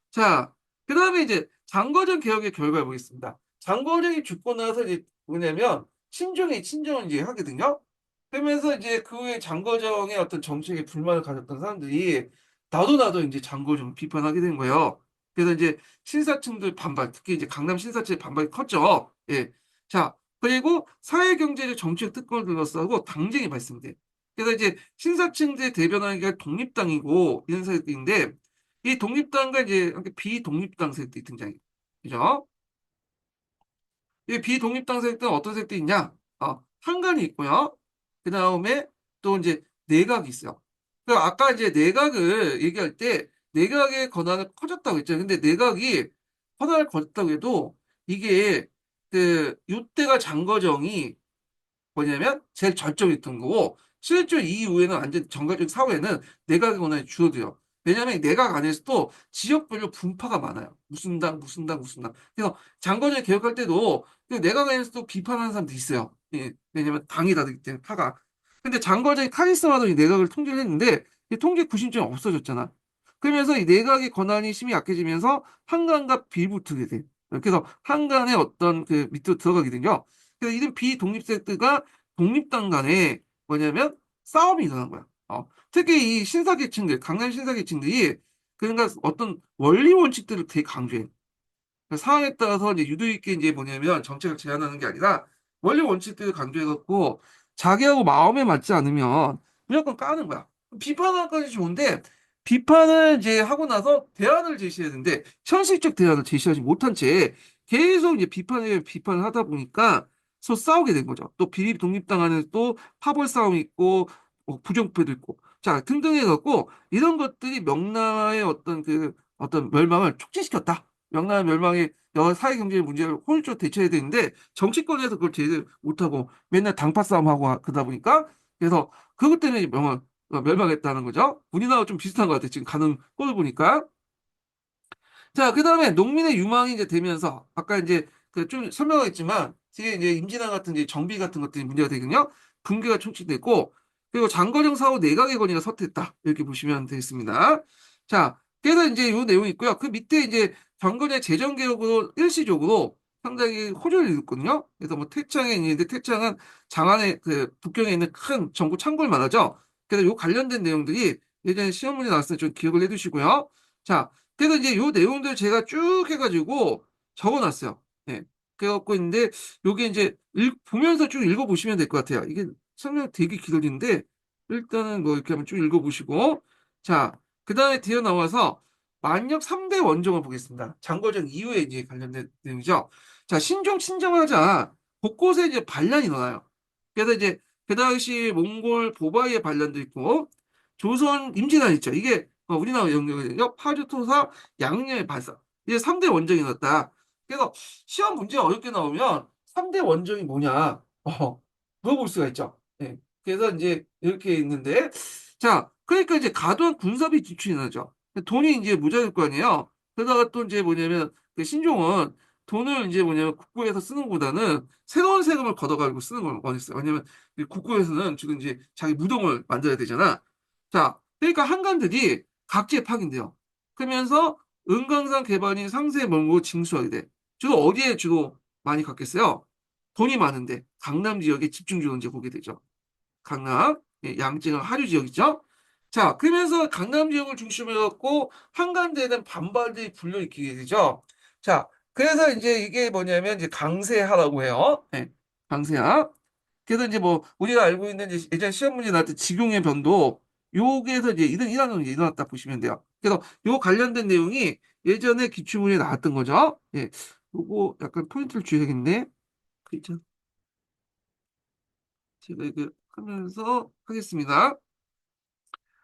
자, 그 다음에 이제 장거전 개혁의 결과를 보겠습니다. 장거전이 죽고 나서 이제 뭐냐면 친정을 이제 하거든요. 그러면서 이제 그 후에 장거정의 어떤 정책에 불만을 가졌던 사람들이 나도 이제 장거정 비판하게 된 거예요. 그래서 이제 신사층들 반발, 특히 이제 강남 신사층의 반발이 컸죠. 예. 자, 그리고 사회경제적 정책 특권을 둘러싸고 당쟁이 발생돼. 그래서 이제 신사층들 대변하는 게 독립당이고 이런 세력인데 이 독립당과 이제 함께 비독립당 세력들이 등장해요. 그죠? 이 비독립당 세력들은 어떤 세력들이 있냐? 한간이 있고요. 그 다음에 또 이제 내각이 있어요. 아까 이제 내각을 얘기할 때 내각의 권한을 커졌다고 했죠. 근데 내각이 권한을 커졌다고 해도 이게 요때가 장거정이 뭐냐면 제일 절정했던 거고 실제 이후에는 완전 정가적 사회는 내각의 권한이 줄어들어요. 왜냐하면 내각 안에서도 지역별로 분파가 많아요. 무슨 당, 무슨 당, 무슨 당. 그래서 장관을 개혁할 때도 그 내각 안에서도 비판하는 사람도 있어요. 예, 왜냐면 당이 다르기 때문에 파가. 근데 장관이 카리스마로 이 내각을 통제를 했는데 이 통제 구심점이 없어졌잖아. 그러면서 이 내각의 권한이 심히 약해지면서 한강과 빌붙게 돼. 그래서 한간의 어떤 그 밑으로 들어가거든요. 그래서 이런 비독립세력들과 독립당 간에 뭐냐면 싸움이 일어난 거야. 특히 이 신사계층들, 강남 신사계층들이 그러니까 어떤 원리 원칙들을 되게 강조해. 그러니까 상황에 따라서 이제 유도 있게 이제 뭐냐면 정책을 제안하는 게 아니라 원리 원칙들을 자기하고 마음에 맞지 않으면 무조건 까는 거야. 비판하기까지 좋은데 비판을 이제 하고 나서 대안을 제시해야 되는데 현실적 대안을 제시하지 못한 채 계속 이제 비판을 하다 보니까 서로 싸우게 된 거죠. 또 비립 독립당 안에 또 파벌 싸움이 있고 부정부패도 있고 자 등등 해갖고 이런 것들이 명나라의 어떤 멸망을 촉진시켰다. 명나라 멸망의 여러 사회 경제 문제를 효율적으로 대처해야 되는데 정치권에서 그걸 제대로 못하고 맨날 당파 싸움하고 그러다 보니까 그래서 그것 때문에 멸망했다는 거죠. 우리나라 좀 비슷한 것 같아요. 지금 가는 꼴을 보니까. 자, 그 다음에 농민의 유망이 이제 되면서, 아까 이제 그 좀 설명했지만, 뒤에 이제 임진왜란 같은 이제 정비 같은 것들이 문제가 되거든요. 붕괴가 촉진됐고, 그리고 장거령 사후 내각의 권위가 쇠퇴했다. 이렇게 보시면 되겠습니다. 자, 그래서 이제 이 내용이 있고요. 그 밑에 이제 정권의 재정개혁으로 일시적으로 상당히 호조를 이뤘거든요. 그래서 뭐 태창에 있는데 태창은 장안의 그 북경에 있는 큰 정부 창고를 말하죠. 그래서 요 관련된 내용들이 예전에 시험 문제 나왔을 때 좀 기억을 해두시고요. 자, 그래서 이제 요 내용들 제가 쭉 해가지고 적어놨어요. 네. 그래갖고 있는데 요게 이제 보면서 쭉 읽어보시면 될 것 같아요. 이게 설명 되게 길어지는데 일단은 뭐 이렇게 한번 쭉 읽어보시고 자, 그 다음에 뒤에 나와서 만력 3대 원정을 보겠습니다. 장거전 이후에 이제 관련된 내용이죠. 자, 신종 친정하자 곳곳에 이제 반란이 일어나요. 그래서 이제 그 당시 몽골 보바이의 반란도 있고 조선 임진왜란 있죠. 이게 우리나라 영역이거든요. 파주토사 양념의 발사. 이게 3대 원정이 났다. 그래서 시험 문제 어렵게 나오면 3대 원정이 뭐냐? 물어볼 수가 있죠. 네. 그래서 이제 이렇게 있는데 자, 그러니까 이제 과도한 군사비 지출이 나죠. 돈이 이제 모자랄 거 아니에요. 그러다가 또 이제 뭐냐면 그 신종은 돈을 이제 뭐냐면 국고에서 쓰는 것보다는 새로운 세금을 걷어가지고 쓰는 걸 원했어요. 왜냐면 이 국고에서는 지금 이제 자기 무덤을 만들어야 되잖아. 자, 그러니까 한간들이 각지에 파견돼요. 그러면서 은강산 개발인 상세에 머물고 징수하게 돼. 주로 어디에 주로 많이 갔겠어요? 돈이 많은데 강남 지역에 집중적으로 이제 보게 되죠. 강남, 예, 양재강 하류 지역이죠. 자, 그러면서 강남 지역을 중심으로 해갖고 한간대에 대한 반발들이 불러일으키게 되죠. 자, 그래서 이제 이게 뭐냐면 이제 강세하라고 해요. 예, 강세하. 그래서 이제 뭐 우리가 알고 있는 이제 예전 시험 문제 나올 때 직용의 변도 요게서 이제 이런 놈이 일어났다 보시면 돼요. 그래서 요 관련된 내용이 예전에 기출문제 나왔던 거죠. 예, 요거 약간 포인트를 주셔야겠네. 그죠? 제가 이거 하면서 하겠습니다.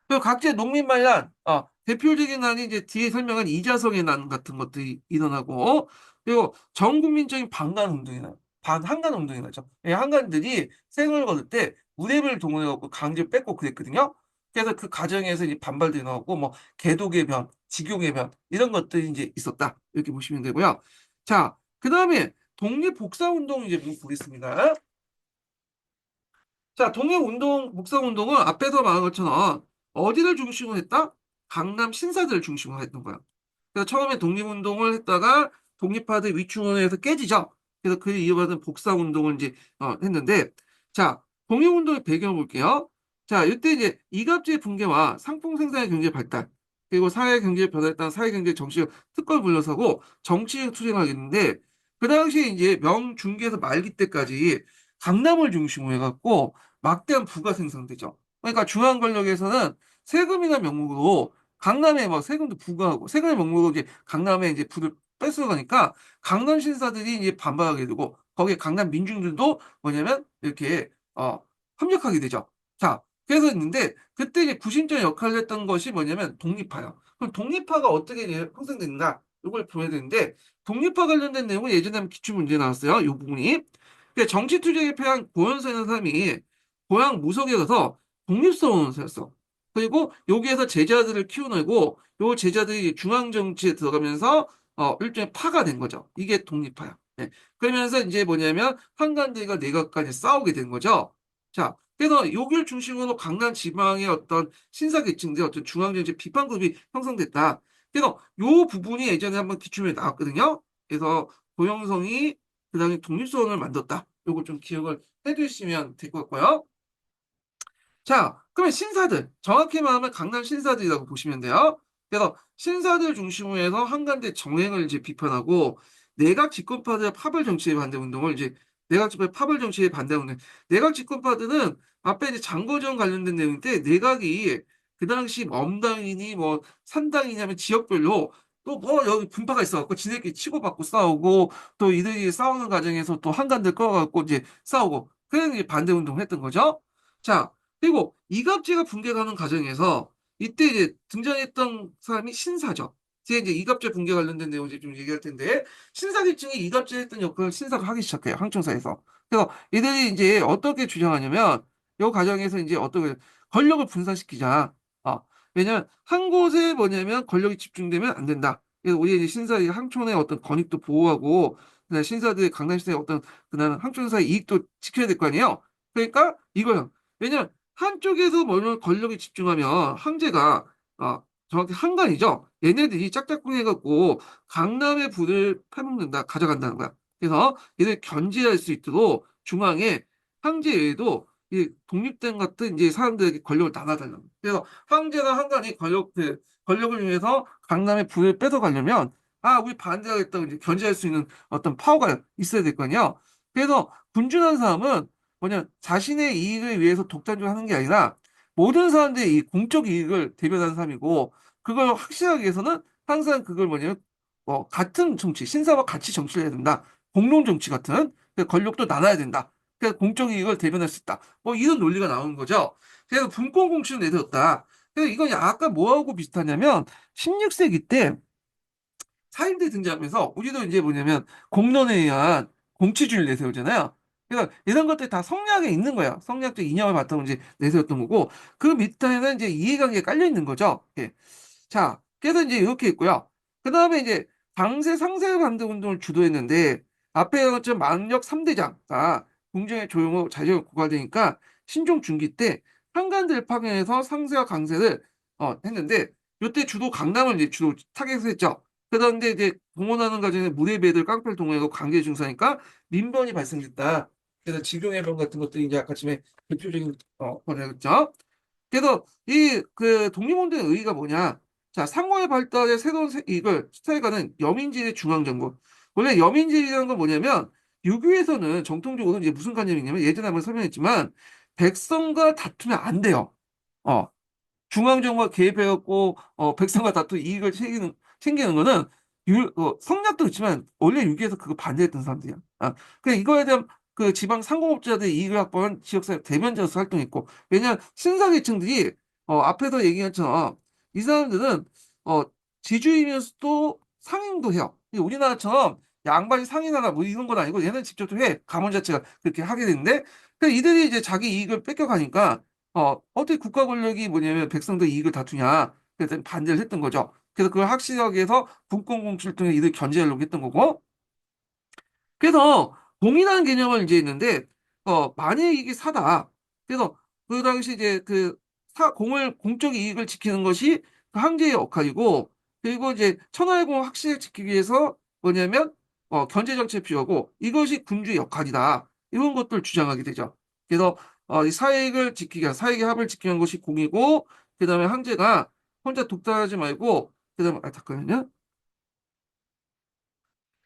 그리고 각지의 농민 반란, 대표적인 난이 이제 뒤에 설명한 이자성의 난 같은 것들이 일어나고, 그리고 전 국민적인 반란 운동이 나요. 반한간 운동이 나죠. 이 한간들이 생을 거둘 때 무대를 동원해갖고 강제 뺏고 그랬거든요. 그래서 그 과정에서 이제 반발들이 나왔고, 뭐, 개독의 변, 직용의 변, 이런 것들이 이제 있었다. 이렇게 보시면 되고요. 자, 그 다음에 독립복사운동 이제 보겠습니다. 자, 독립운동, 복사운동은 앞에서 말한 것처럼 어디를 중심으로 했다? 강남 신사들을 중심으로 했던 거야. 그래서 처음에 독립운동을 했다가 독립파들 위충원에서 깨지죠. 그래서 그 이어받은 복사운동을 이제 했는데, 자, 독립운동의 배경을 볼게요. 자, 이때 이제 이갑질 붕괴와 상품 생산의 경제 발달, 그리고 사회 경제 변화에 따른 사회 경제 정치적 특권을 불러서고 정치적 투쟁하겠는데, 그 당시에 이제 명중계에서 말기 때까지 강남을 중심으로 해갖고 막대한 부가 생성되죠. 그러니까 중앙 권력에서는 세금이나 명목으로 강남에 막 세금도 부과하고 세금의 명목으로 이제 강남에 이제 부를 뺏어가니까 강남 신사들이 이제 반발하게 되고 거기에 강남 민중들도 뭐냐면 이렇게 협력하게 되죠. 자, 그래서 있는데 그때 이제 구심점 역할을 했던 것이 뭐냐면 독립파요. 그럼 독립파가 어떻게 이제 형성됐나 이걸 보여야 되는데 독립파 관련된 내용은 예전에 한번 기출 문제 나왔어요. 이 부분이. 정치 투쟁에 패한 고현석이라는 사람이 고향 무속에 가서 독립선언을 세웠어. 그리고 여기에서 제자들을 키워내고 요 제자들이 중앙 정치에 들어가면서 일종의 파가 된 거죠. 이게 독립파야. 네. 그러면서 이제 뭐냐면 한간대가 내각까지 싸우게 된 거죠. 자, 그래서 여기를 중심으로 강남 지방의 어떤 신사계층들 어떤 중앙 정치 비판 그룹이 형성됐다. 그래서 요 부분이 예전에 한번 기출문에 나왔거든요. 그래서 고영성이 그다음에 독립선언을 만들었다. 요거 좀 기억을 해두시면 될 것 같고요. 자, 그러면 신사들. 정확히 말하면 강남 신사들이라고 보시면 돼요. 그래서 신사들 중심으로 해서 한간대 정행을 이제 비판하고 내각 집권파들의 파벌 정치에 반대 운동을 이제 내각 집권 파벌 정치에 반대 운동. 내각 집권파들은 앞에 이제 장거정 관련된 내용인데 내각이 그 당시 엄당이니 뭐 산당이냐면 지역별로 또 뭐 여기 분파가 있어갖고 지네끼리 치고받고 싸우고 또 이들이 싸우는 과정에서 또 한간들 꺼갖고 이제 싸우고 그래서 이제 반대 운동을 했던 거죠. 자, 그리고 이갑제가 붕괴가는 과정에서 이때 이제 등장했던 사람이 신사죠. 제가 이제 이갑제 붕괴 관련된 내용 이제 좀 얘기할 텐데 신사계층이 이갑제 했던 역할을 신사가 하기 시작해요. 항청사에서. 그래서 이들이 이제 어떻게 주장하냐면 이 과정에서 이제 어떻게 권력을 분산시키자. 왜냐면 한 곳에 뭐냐면 권력이 집중되면 안 된다. 그래서 우리 이제 신사의 항촌의 어떤 권익도 보호하고 그다음에 신사들의 강남시대의 어떤 그다음 항촌사의 이익도 지켜야 될 거 아니에요. 그러니까 이거요. 왜냐면 한쪽에서 뭐냐면 권력이 집중하면 황제가 정확히 한간이죠. 얘네들이 짝짝꿍해갖고 강남의 부를 파먹는다, 가져간다는 거야. 그래서 얘를 견제할 수 있도록 중앙에 황제 외에도 이 독립된 같은 이제 사람들에게 권력을 나눠달라는 거야. 그래서 황제나 한간이 권력을 위해서 강남의 부를 뺏어가려면 우리 반대하겠다고 이제 견제할 수 있는 어떤 파워가 있어야 될 거 아니야. 그래서 군주라는 사람은 뭐냐 자신의 이익을 위해서 독단적으로 하는 게 아니라 모든 사람들의 이 공적 이익을 대변하는 사람이고 그걸 확실하기 위해서는 항상 그걸 뭐냐면 같은 정치, 신사와 같이 정치를 해야 된다. 공론 정치 같은 권력도 나눠야 된다. 그래서 공적 이익을 대변할 수 있다. 뭐 이런 논리가 나오는 거죠. 그래서 분권공치를 내세웠다. 그래서 이건 약간 뭐하고 비슷하냐면 16세기 때 사임대 등장하면서 우리도 이제 뭐냐면 공론에 의한 공치주의를 내세우잖아요. 그러니까 이런 것들이 다 성리학에 있는 거야. 성리학적 이념을 바탕으로 이제 내세웠던 거고 그 밑에는 이제 이해관계가 깔려 있는 거죠. 예. 자, 그래서 이제 이렇게 있고요. 그 다음에 이제 당세 상세 반대 운동을 주도했는데 앞에 것처럼 망력 3대장가 궁정의 조용호 자제가 고갈되니까 신종 중기 때 한간들 파견해서 상세와 강세를 했는데 이때 주로 강남을 이제 주로 타겟을 했죠. 그런데 이제 동원하는 과정에 무례배들 깡패를 동원하고 관계 중사니까 민번이 발생됐다. 그래서 직용해병 같은 것들이 이제 아까 전에 대표적인 거였죠. 그래서 이 그 독립운동의 의의가 뭐냐? 자, 상호의 발달에 새로운 이걸 스타일가는 여민지의 중앙정부. 원래 여민지라는 건 뭐냐면 유교에서는 정통적으로 이제 무슨 관념이냐면 예전에 한번 설명했지만 백성과 다투면 안 돼요. 어, 중앙정부가 개입해갖고 백성과 다투 이익을 챙기는 거는 성략도 있지만 원래 유교에서 그거 반대했던 사람들이야. 그래 이거에 대한 그 지방 상공업자들의 이익을 확보한 지역사회 대변자로서 활동했고 왜냐하면 신사계층들이 앞에서 얘기한 것처럼 이 사람들은 어, 지주이면서도 상인도 해요. 우리나라처럼 양반이 상인하다 뭐 이런 건 아니고 얘는 직접 해. 가문 자체가 그렇게 하게 되는데 이들이 이제 자기 이익을 뺏겨가니까 어떻게 국가 권력이 뭐냐면 백성들 이익을 다투냐. 그래서 반대를 했던 거죠. 그래서 그걸 확실하게 해서 분권공치를 통해 이들 견제하려고 했던 거고. 그래서 공이라는 개념을 이제 있는데, 만약 이게 사다. 그래서 그 당시 이제 공적 이익을 지키는 것이 그 황제의 역할이고, 그리고 이제 천하의 공을 확실히 지키기 위해서 뭐냐면, 견제 정책이 필요하고, 이것이 군주의 역할이다. 이런 것들을 주장하게 되죠. 그래서, 이 사익을 지키기 위한, 사익의 합을 지키기 위한 것이 공이고, 그 다음에 황제가 혼자 독단하지 말고, 그 다음에, 잠깐만요.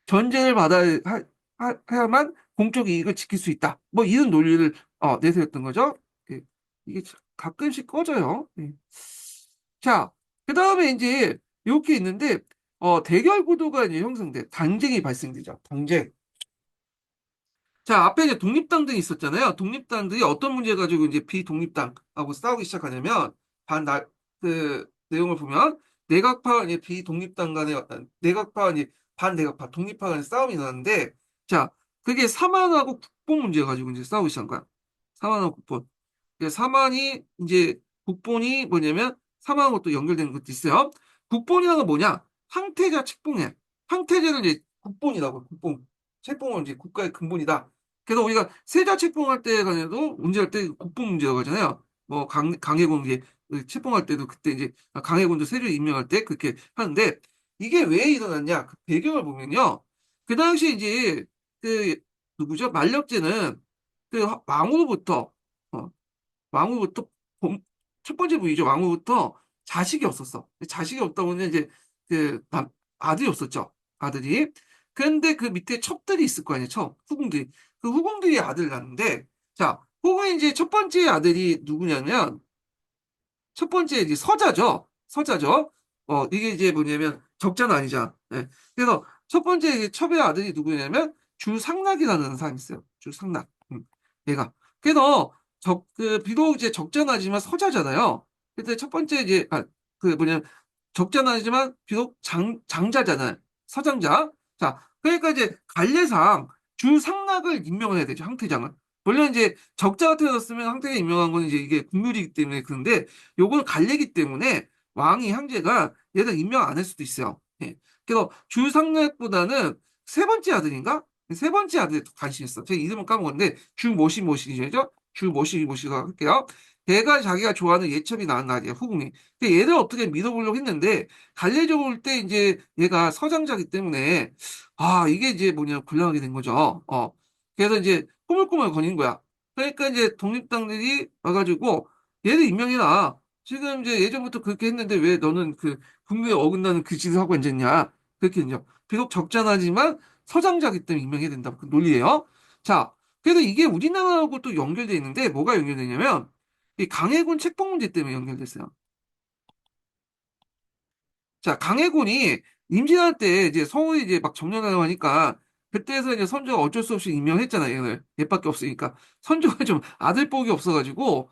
전쟁을 해야만 공적 이익을 지킬 수 있다. 뭐 이런 논리를 내세웠던 거죠. 예, 이게 가끔씩 꺼져요. 예. 자, 그 다음에 이제 이렇게 있는데 대결 구도가 이제 형성돼 당쟁이 발생되죠. 당쟁. 자, 앞에 이제 독립당들이 있었잖아요. 독립당들이 어떤 문제 가지고 이제 비독립당하고 싸우기 시작하냐면, 내용을 보면, 내각파, 이제 비독립당 간의 내각파, 이제 반내각파, 독립파 간의 싸움이 나는데, 자, 그게 사만하고 국본 문제 가지고 이제 싸우기 시작한 거야. 사만하고 국본. 사만이, 이제, 국본이 뭐냐면, 사만하고 또 연결되는 것도 있어요. 국본이라는 건 뭐냐? 황태자 책봉해. 황태자를 이제 국본이라고, 국본. 책봉은 이제 국가의 근본이다. 그래서 우리가 세자 책봉할 때 간에도 문제할 때 국본 문제라고 하잖아요. 뭐 강해군 이제 책봉할 때도 그때 이제 강해군도 세조 임명할 때 그렇게 하는데 이게 왜 일어났냐? 그 배경을 보면요. 그 당시 이제 그 누구죠? 만력제는 그 왕후로부터 어, 왕후부터 첫 번째 부위죠. 왕후부터 자식이 없었어. 자식이 없다 보니 이제 아들이 없었죠. 아들이. 그런데 그 밑에 첩들이 있을 거 아니에요. 후궁들이. 그 후궁들이 아들을 낳는데 자, 후궁이 이제 첫 번째 아들이 누구냐면 첫 번째 이제 서자죠. 서자죠. 이게 이제 뭐냐면 적자는 아니잖아. 예. 그래서 첫 번째 이제 첩의 아들이 누구냐면 주상락이라는 사람이 있어요. 주상락. 얘가. 그래서 비록 이제 적자는 아니지만 서자잖아요. 그때 첫 번째 이제, 적자는 아니지만 비록 장자잖아요. 서장자. 자, 그러니까 이제 관례상 주상락을 임명을 해야 되죠. 항태장은. 원래 이제 적자 같은 거 쓰면 항태가 임명한 거는 이제 이게 국룰이기 때문에 그런데 요건 관례기 때문에 왕이 황제가 얘를 임명 안 할 수도 있어요. 예. 그래서 주상락보다는 세 번째 아들인가? 세 번째 아들에 관심이 있어. 제가 이름은 까먹었는데 주모시모시죠? 주모시모시가 할게요. 걔가 자기가 좋아하는 예첩이 나온 날이에요. 후궁이. 근데 얘를 어떻게 믿어보려고 했는데 갈래적으로 올 때 이제 얘가 서장자기 때문에 이게 이제 뭐냐 곤란하게 된 거죠. 그래서 이제 꾸물꾸물 거린 거야. 그러니까 이제 독립당들이 와가지고 얘를 임명해라. 지금 이제 예전부터 그렇게 했는데 왜 너는 그 국무에 어긋나는 그 짓을 하고 앉았냐. 그렇게 했죠. 비록 적잖아지만 서장자기 때문에 임명해야 된다. 그 논리예요. 자, 그래서 이게 우리나라하고 또 연결돼 있는데 뭐가 연결되냐면 이 강해군 책봉 문제 때문에 연결됐어요. 자, 강해군이 임진할 때 이제 서울이 이제 막 점령하려고 하니까 그때에서 이제 선조가 어쩔 수 없이 임명했잖아요. 얘를 얘밖에 없으니까 선조가 좀 아들복이 없어가지고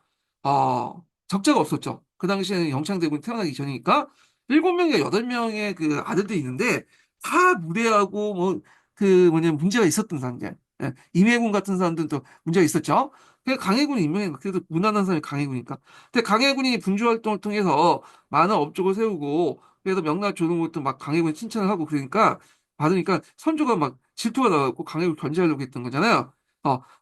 적자가 없었죠. 그 당시에는 영창대군이 태어나기 전이니까 7명이 8명의 그 아들들이 있는데 다 무례하고 뭐 그 뭐냐 문제가 있었던 사람들. 예, 임해군 같은 사람들도 문제가 있었죠. 그래서 강해군이 임명해 그래도 무난한 사람이 강해군이니까. 근데 강해군이 분주 활동을 통해서 많은 업적을 세우고 그래서 명나라 조정부터 막 강해군 칭찬을 하고 그러니까 받으니까 선조가 막 질투가 나갖고 강해군을 견제하려고 했던 거잖아요.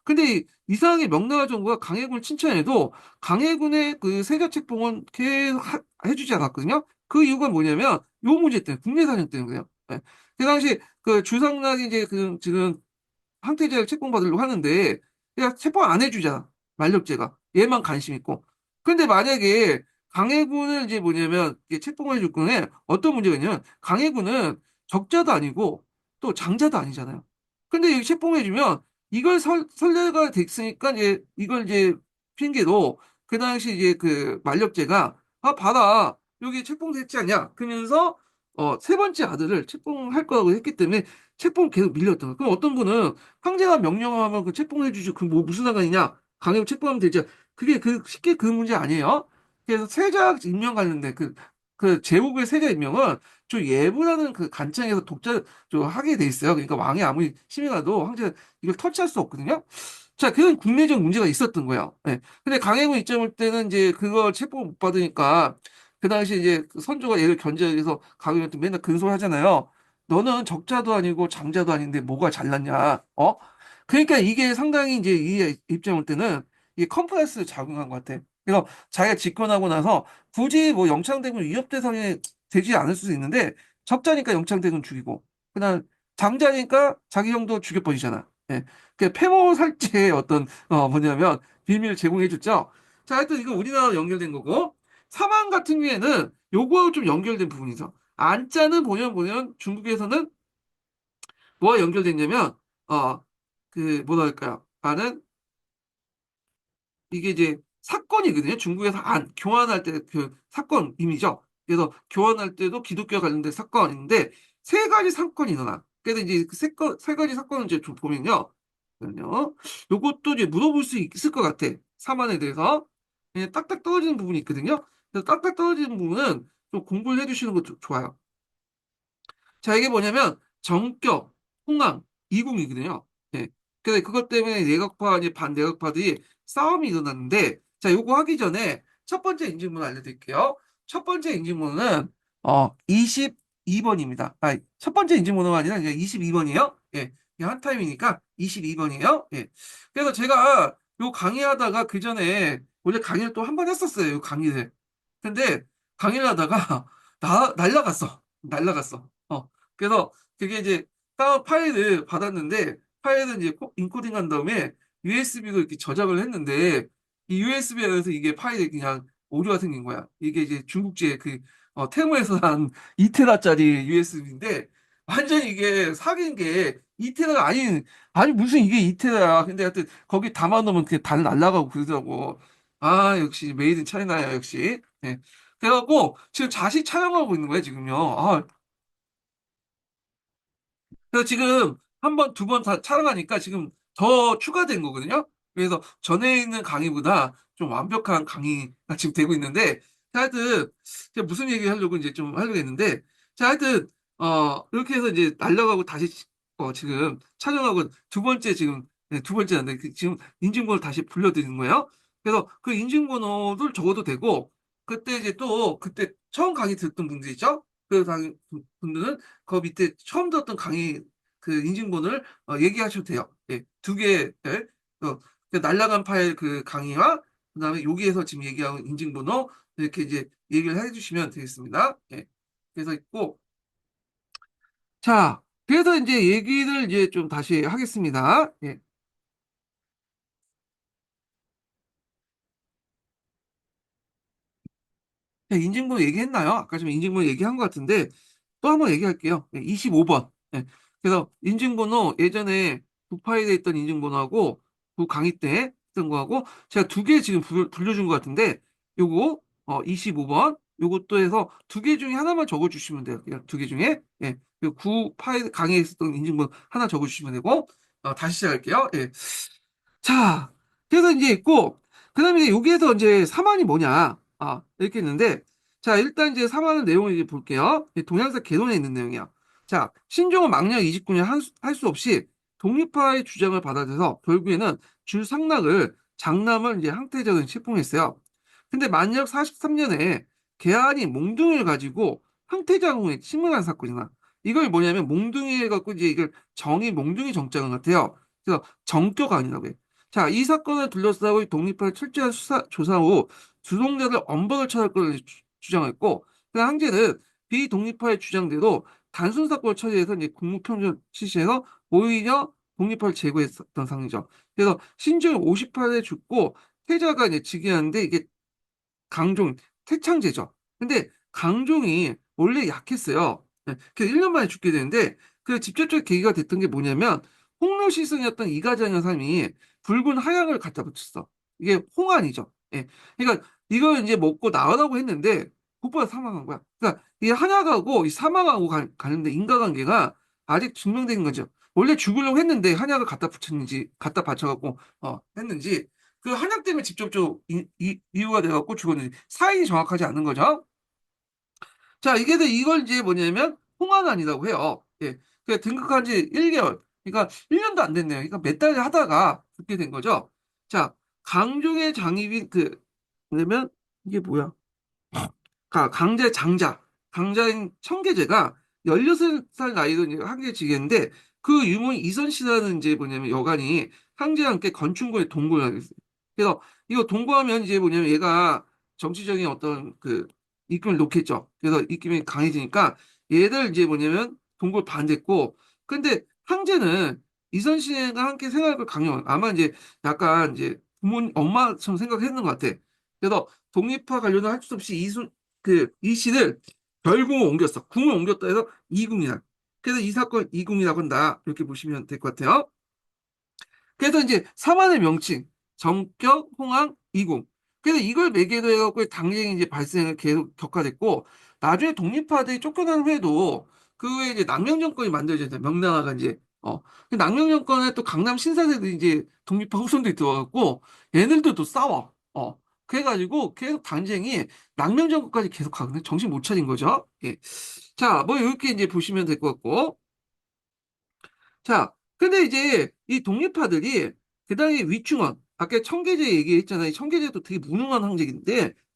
근데 이상하게 명나라 정부가 강해군을 칭찬해도 강해군의 그 세자 책봉은 계속 해주지 않았거든요. 그 이유가 뭐냐면 요 문제 때문에 국내 사정 때문에 그래요. 예. 그 당시 그 주상락이 이제 그 지금 항태제를 책봉받으려고 하는데 그냥 책봉 안 해주잖아. 만력제가. 얘만 관심 있고. 근데 만약에 강해군을 이제 뭐냐면 이게 책봉을 해줄 거에 어떤 문제가 있냐면 강해군은 적자도 아니고 또 장자도 아니잖아요. 근데 여기 책봉해주면 이걸 선례가 됐으니까 이제 이걸 이제 핑계로 그 당시 이제 그 만력제가 봐라 여기 책봉됐지 않냐 그러면서 세 번째 아들을 책봉할 거라고 했기 때문에 책봉 계속 밀렸던 거예요. 그럼 어떤 분은 황제가 명령하면 그 책봉해 주죠. 그 뭐 무슨 상관이냐? 강요 책봉하면 되죠. 그게 쉽게 그 문제 아니에요. 그래서 세자 임명 관련된 그 제국의 세자 임명은 좀 예부라는 그 관청에서 하게 돼 있어요. 그러니까 왕이 아무리 심히 가도 황제가 이걸 터치할 수 없거든요. 자, 그건 국내적 문제가 있었던 거예요. 예. 근데 강해군 입장 올 때는 이제 그걸 체포 못 받으니까 그 당시 이제 그 선조가 얘를 견제하기 위해서 강해군한테 맨날 근소리 하잖아요. 너는 적자도 아니고 장자도 아닌데 뭐가 잘났냐? 그러니까 이게 상당히 이제 이 입장 올 때는 이게 컴플렉스 작용한 것 같아. 그래서 자기가 집권하고 나서 굳이 뭐 영창대군 위협 대상이 되지 않을 수도 있는데 적자니까 영창대군 죽이고 그다음 장자니까 자기 형도 죽여버리잖아. 예. 그 폐모살제의 어떤 뭐냐면 비밀을 제공해줬죠. 자, 하여튼 이거 우리나라로 연결된 거고 사망 같은 경우에는 요거하고 좀 연결된 부분이죠. 안자는 보면 중국에서는 뭐가 연결됐냐면 뭐랄까요? 안은 이게 이제 사건이거든요. 중국에서 교환할 때 그 사건임이죠. 그래서 교환할 때도 기독교와 관련된 사건인데 세 가지 사건이 일어나. 그래서 이제 세 가지 사건을 이제 좀 보면요. 요것도 이제 물어볼 수 있을 것 같아. 사만에 대해서. 그냥 딱딱 떨어지는 부분이 있거든요. 그래서 딱딱 떨어지는 부분은 좀 공부를 해주시는 것도 좋아요. 자, 이게 뭐냐면 정격, 홍항, 이궁이거든요. 네. 근데 그것 때문에 내각파, 이제 반내각파들이 싸움이 일어났는데, 자, 요거 하기 전에 첫 번째 인증문 알려드릴게요. 첫 번째 인증문은 22번입니다. 첫 번째 인증번호가 아니라 그냥 22번이에요. 예. 이게 한 타임이니까 22번이에요. 예. 그래서 제가 요 강의하다가 그 전에 원래 강의를 또 한 번 했었어요. 요 강의를. 근데 강의를 하다가 날라갔어. 날라갔어. 그래서 그게 이제 다운 파일을 받았는데 파일은 이제 인코딩 한 다음에 USB로 이렇게 저장을 했는데 이 USB 안에서 이게 파일이 그냥 오류가 생긴 거야. 이게 이제 중국제 그 테무에서 한 2테라짜리 USB인데 완전 이게 사귄 게 2테라가 아니 무슨 이게 2테라야. 근데 하여튼 거기 담아놓으면 그게 다 날라가고 그러더라고. 역시 메이드 인 차이나야 역시. 예. 그래갖고 지금 자식 촬영하고 있는 거예요, 지금요. 아, 그래서 지금 한 번, 두 번 다 촬영하니까 지금 더 추가된 거거든요. 그래서 전에 있는 강의보다 좀 완벽한 강의가 지금 되고 있는데, 자, 하여튼, 제가 무슨 얘기 하려고 이제 좀 하려고 했는데, 자, 하여튼, 이렇게 해서 이제 날라가고 다시, 지금 촬영하고 두 번째 지금, 네, 두 번째인데, 지금 인증번호 다시 불러드리는 거예요. 그래서 그 인증번호를 적어도 되고, 그때 이제 또, 그때 처음 강의 듣던 분들 있죠? 그 분들은 그 밑에 처음 들었던 강의 그 인증번호를 얘기하셔도 돼요. 예, 두 개, 예, 그 날라간 파일 그 강의와 그다음에 여기에서 지금 얘기하는 인증번호 이렇게 이제 얘기를 해주시면 되겠습니다. 예, 그래서 있고 자, 그래서 이제 얘기를 이제 좀 다시 하겠습니다. 예, 네, 인증번호 얘기했나요? 아까 좀 인증번호 얘기한 것 같은데 또 한번 얘기할게요. 25번. 그래서 인증번호 예전에 북파일에 있던 인증번호하고 그 강의 때 했던 거하고 제가 두 개 지금 불려준 것 같은데 요거 25번 요것도 해서 두 개 중에 하나만 적어주시면 돼요. 그냥 두 개 중에 그 파일 강의에 있었던 인증번호 하나 적어주시면 되고 다시 시작할게요. 예. 자, 그래서 이제 있고, 그 다음에 이제 여기에서 이제 사만이 뭐냐, 이렇게 있는데, 자, 일단 이제 사만의 내용을 이제 볼게요. 동양사 개론에 있는 내용이야. 자, 신종은 망령 29년 할 수 없이 독립파의 주장을 받아들여서 결국에는 줄상락을 장남을 이제 항태적인 책봉했어요. 근데 만약 43년에 개안이 몽둥이를 가지고 항태장군에 침몰한 사건이나 이걸 뭐냐면 몽둥이 해갖고 이제 이걸 정의 몽둥이 정장을 같아요. 그래서 정교가 아니라고 해. 자, 이 사건을 둘러싸고 독립파를 철저한 조사 후 주동자들 엄벌을 처할 것을 주장했고, 그 항제는 비독립파의 주장대로 단순 사건을 처리해서 이제 국무평정 실시해서 오히려 독립파를 제거했었던 상황이죠. 그래서 신종 58에 죽고 태자가 이제 즉위하는데 이게 강종, 태창제죠. 근데 강종이 원래 약했어요. 그래서 1년 만에 죽게 되는데 그 직접적 계기가 됐던 게 뭐냐면 홍로시승이었던 이가장 여삼이 붉은 하약을 갖다 붙였어. 이게 홍안이죠. 예. 그러니까 이걸 이제 먹고 나으라고 했는데 곧바로 사망한 거야. 그러니까 이 한약하고 이 사망하고 가는데 인과관계가 아직 증명된 거죠. 원래 죽으려고 했는데 한약을 갖다 붙였는지 갖다 바쳐갖고 했는지 그 한약 때문에 직접적으로 이유가 돼갖고 죽었는지 사인이 정확하지 않은 거죠. 자, 이걸 이제 뭐냐면 홍안환이라고 해요. 예. 그 등극한 지 1개월. 그러니까 1년도 안 됐네요. 그러니까 몇 달 하다가 죽게 된 거죠. 자, 강종의 장입인 뭐냐면 이게 뭐야? 강제 장자, 강자인 청계제가 16살 나이로 이제 항제에 지겠는데 그 유모인 이선 씨라는 이제 뭐냐면 여관이 항제와 함께 건춘고에 동거를 하게 됐어요. 그래서 이거 동거하면 이제 뭐냐면 얘가 정치적인 어떤 그 입김을 놓겠죠. 그래서 입김이 강해지니까 얘들 이제 뭐냐면 동거를 반대했고 근데 항제는 이선 씨가 함께 생활을 강요. 아마 이제 약간 이제 부모 엄마처럼 생각했는 것 같아. 그래서 독립화 관련을 할 수 없이 이 씨를 별궁을 옮겼어. 궁을 옮겼다 해서 이궁이야. 그래서 이 사건 이궁이라고 한다. 이렇게 보시면 될 것 같아요. 그래서 이제 사만의 명칭, 정격, 홍항, 이궁. 그래서 이걸 매개로 해갖고 당쟁이 이제 발생을 계속 격화됐고, 나중에 독립파들이 쫓겨난 후에도 그 후에 이제 낭명 정권이 만들어졌잖아요. 명나라가 이제, 그 낭명 정권에 또 강남 신사들이 이제 독립파 후손들이 들어와갖고, 얘네들도 또 싸워. 그래가지고 계속 당쟁이 낭명 정권까지 계속 가거든요. 정신 못 차린 거죠. 예. 자, 뭐 이렇게 이제 보시면 될 것 같고, 자, 근데 이제 이 독립파들이 그 당시 위충원, 아까 청계제 얘기했잖아요. 청계제도 되게 무능한